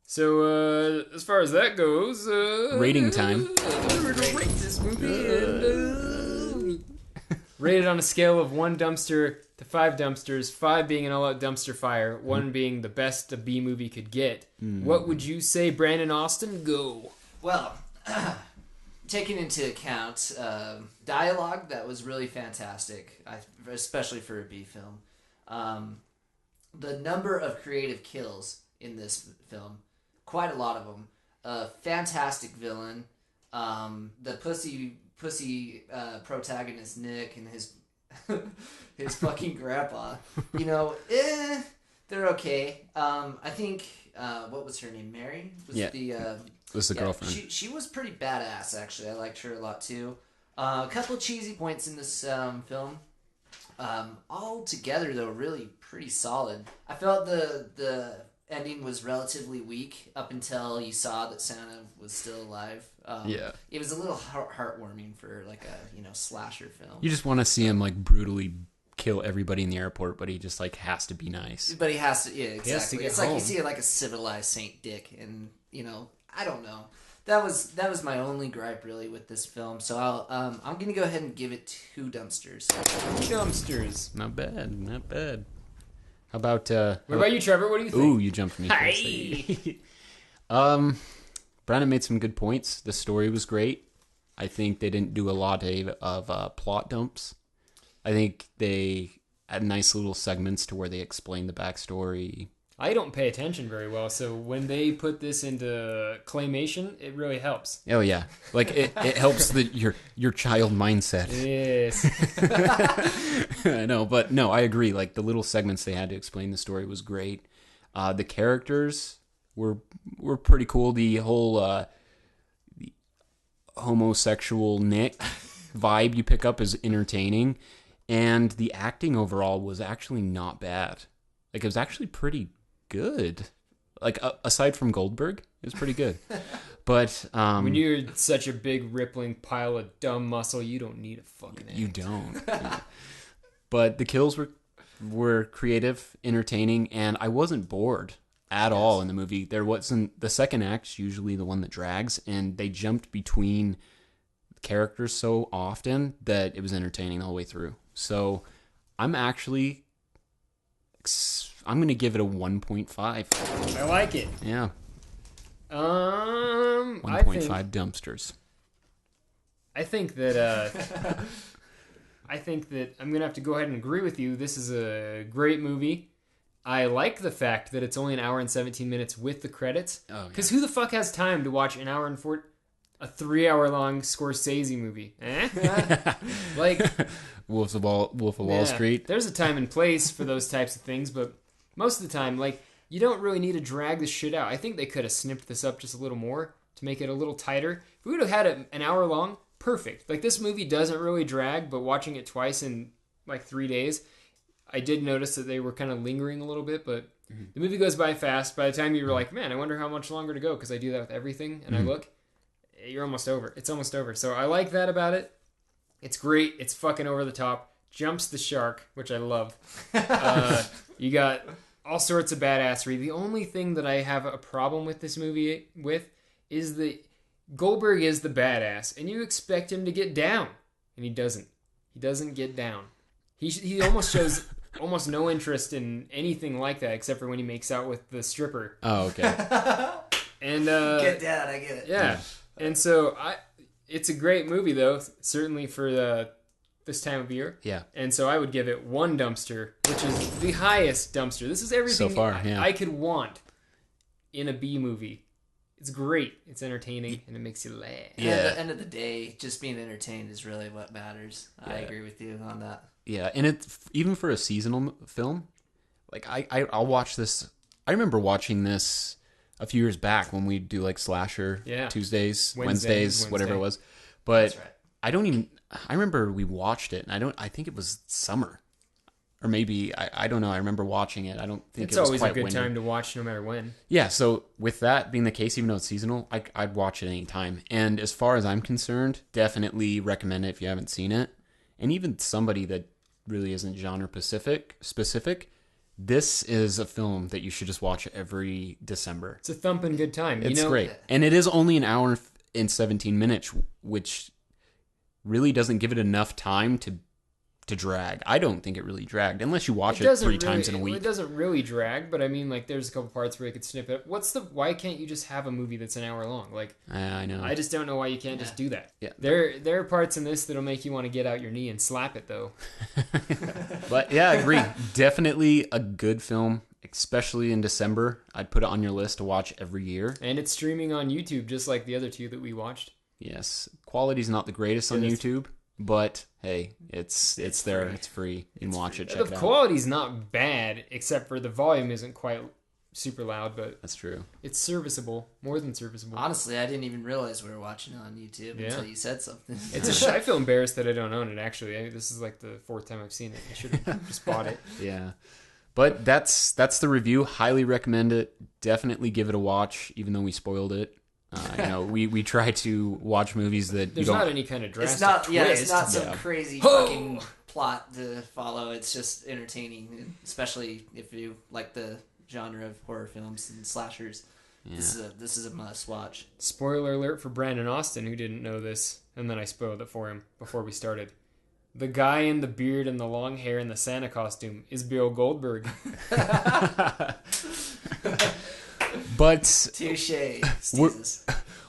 So as far as that goes, rating time. We're gonna rate this movie. Rated on a scale of 1 dumpster to 5 dumpsters. 5 being an all-out dumpster fire. 1 being the best a B movie could get. What would you say, Brandon Austin? Go. Well, taking into account dialogue, that was really fantastic, especially for a B film. The number of creative kills in this film, quite a lot of them. Fantastic villain. The pussy protagonist Nick and his his fucking grandpa. You know, they're okay. I think what was her name? Mary was the girlfriend. She was pretty badass actually. I liked her a lot too. A couple of cheesy points in this film. All together though, really pretty solid. I felt the ending was relatively weak up until you saw that Santa was still alive. It was a little heartwarming for like a slasher film. You just want to see him like brutally kill everybody in the airport, but he just like has to be nice. But he has to, yeah, exactly. It's home. Like you see like a civilized Saint Dick, and I don't know. That was my only gripe really with this film. So I'm gonna go ahead and give it 2 dumpsters. 2 dumpsters. Not bad. How about what about you, Trevor? What do you think? Ooh, you jumped me. Hi. Brandon made some good points. The story was great. I think they didn't do a lot of plot dumps. I think they had nice little segments to where they explained the backstory. I don't pay attention very well, so when they put this into claymation, it really helps. Oh yeah, like it helps your child mindset. Yes. I know, but no, I agree. Like the little segments they had to explain the story was great. The characters were pretty cool. The whole the homosexual Nick vibe you pick up is entertaining, and the acting overall was actually not bad. Like it was actually pretty good. Like aside from Goldberg, it was pretty good. But when you're such a big rippling pile of dumb muscle, you don't need a fucking act. You don't. Yeah. But the kills were creative, entertaining, and I wasn't bored at all in the movie. There wasn't the second act's usually the one that drags, and they jumped between characters so often that it was entertaining the whole way through. So I'm going to give it a 1.5. I like it. Yeah. 1.5 dumpsters. I think that I'm gonna have to go ahead and agree with you. This is a great movie. I like the fact that it's only an hour and 17 minutes with the credits. Because who the fuck has time to watch an hour and a 3-hour-long Scorsese movie? Like Wolf of Wall Street. There's a time and place for those types of things, but most of the time, like, you don't really need to drag this shit out. I think they could have snipped this up just a little more to make it a little tighter. If we would have had it an hour long, perfect. Like, this movie doesn't really drag, but watching it twice in like 3 days, I did notice that they were kind of lingering a little bit, but the movie goes by fast. By the time you were like, man, I wonder how much longer to go, because I do that with everything, and I look, you're almost over. It's almost over. So I like that about it. It's great. It's fucking over the top. Jumps the shark, which I love. You got all sorts of badassery. The only thing that I have a problem with this movie is that Goldberg is the badass, and you expect him to get down, and he doesn't. He doesn't get down. He almost shows almost no interest in anything like that, except for when he makes out with the stripper. Oh, okay. And Get down, I get it. Yeah. And so it's a great movie though, certainly for this time of year. Yeah. And so I would give it 1 dumpster, which is the highest dumpster. This is everything so far, I could want in a B movie. It's great. It's entertaining, and it makes you laugh. Yeah. At the end of the day, just being entertained is really what matters. Yeah. I agree with you on that. Yeah, and it's even for a seasonal film. Like I'll watch this. I remember watching this a few years back when we do like slasher Tuesdays, Wednesdays, whatever it was. But right. I remember we watched it, and I think it was summer. Or maybe, I don't know, I remember watching it. I don't think it's it was always quite a good windy. time to watch no matter when. Yeah, so with that being the case, even though it's seasonal, I'd watch it any time. And as far as I'm concerned, definitely recommend it if you haven't seen it. And even somebody that really isn't genre specific, this is a film that you should just watch every December. It's a thumping good time. It's great. And it is only an hour and 17 minutes, which really doesn't give it enough time to drag. I don't think it really dragged, unless you watch it 3 times in a week. It doesn't really drag, but I mean, like, there's a couple parts where you could snip it. Why can't you just have a movie that's an hour long? Like, I know. I just don't know why you can't just do that. Yeah. There are parts in this that'll make you want to get out your knee and slap it, though. But yeah, I agree. Definitely a good film, especially in December. I'd put it on your list to watch every year. And it's streaming on YouTube, just like the other 2 that we watched. Yes. Quality's not the greatest on YouTube. But hey, it's there. It's free. You can watch it. Check it out. The quality's not bad, except for the volume isn't quite super loud. But that's true. It's serviceable, more than serviceable. Honestly, I didn't even realize we were watching it on YouTube until you said something. I feel embarrassed that I don't own it. Actually, this is like the 4th time I've seen it. I should have just bought it. Yeah, but that's the review. Highly recommend it. Definitely give it a watch, even though we spoiled it. We try to watch movies that there's not any kind of drastic twist. It's not some crazy fucking plot to follow. It's just entertaining, especially if you like the genre of horror films and slashers. Yeah. This is a must watch. Spoiler alert for Brandon Austin, who didn't know this, and then I spoiled it for him before we started. The guy in the beard and the long hair and the Santa costume is Bill Goldberg. But touche.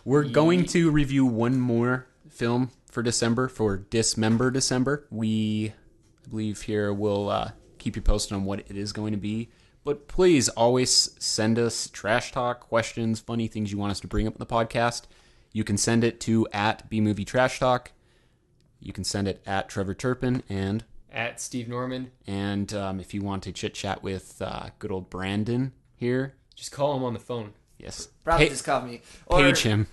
We're going to review one more film for December, for Dismember December. I believe here we'll keep you posted on what it is going to be. But please always send us trash talk, questions, funny things you want us to bring up in the podcast. You can send it to @BMovieTrashTalk. You can send it @TrevorTurpin and @SteveNorman. And if you want to chit chat with good old Brandon here, just call him on the phone. Yes. Probably just call me. Page him.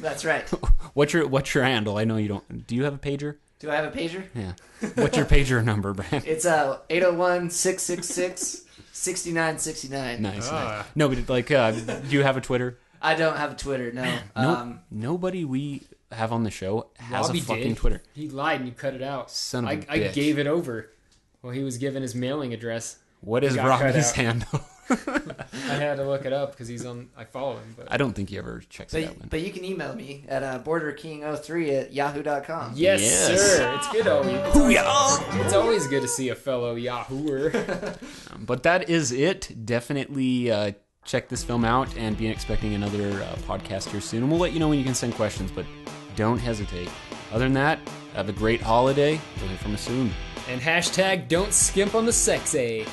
That's right. What's your handle? I know you don't. Do you have a pager? Do I have a pager? Yeah. What's your pager number, Brandon? It's 801-666-6969. Nice. No, but do you have a Twitter? I don't have a Twitter, no. Nobody we have on the show has Robbie a fucking did. Twitter. He lied and you cut it out. Son of a bitch. I gave it over. Well, he was given his mailing address. What is Robbie's handle? I had to look it up because I follow him. But I don't think he ever checks it out. But you can email me at borderking03@yahoo.com. Yes, sir. It's good always. It's always good to see a fellow Yahooer. But that is it. Definitely check this film out and be expecting another podcast here soon. And we'll let you know when you can send questions, but don't hesitate. Other than that, have a great holiday. We'll hear from us soon. And #don't skimp on the sexy.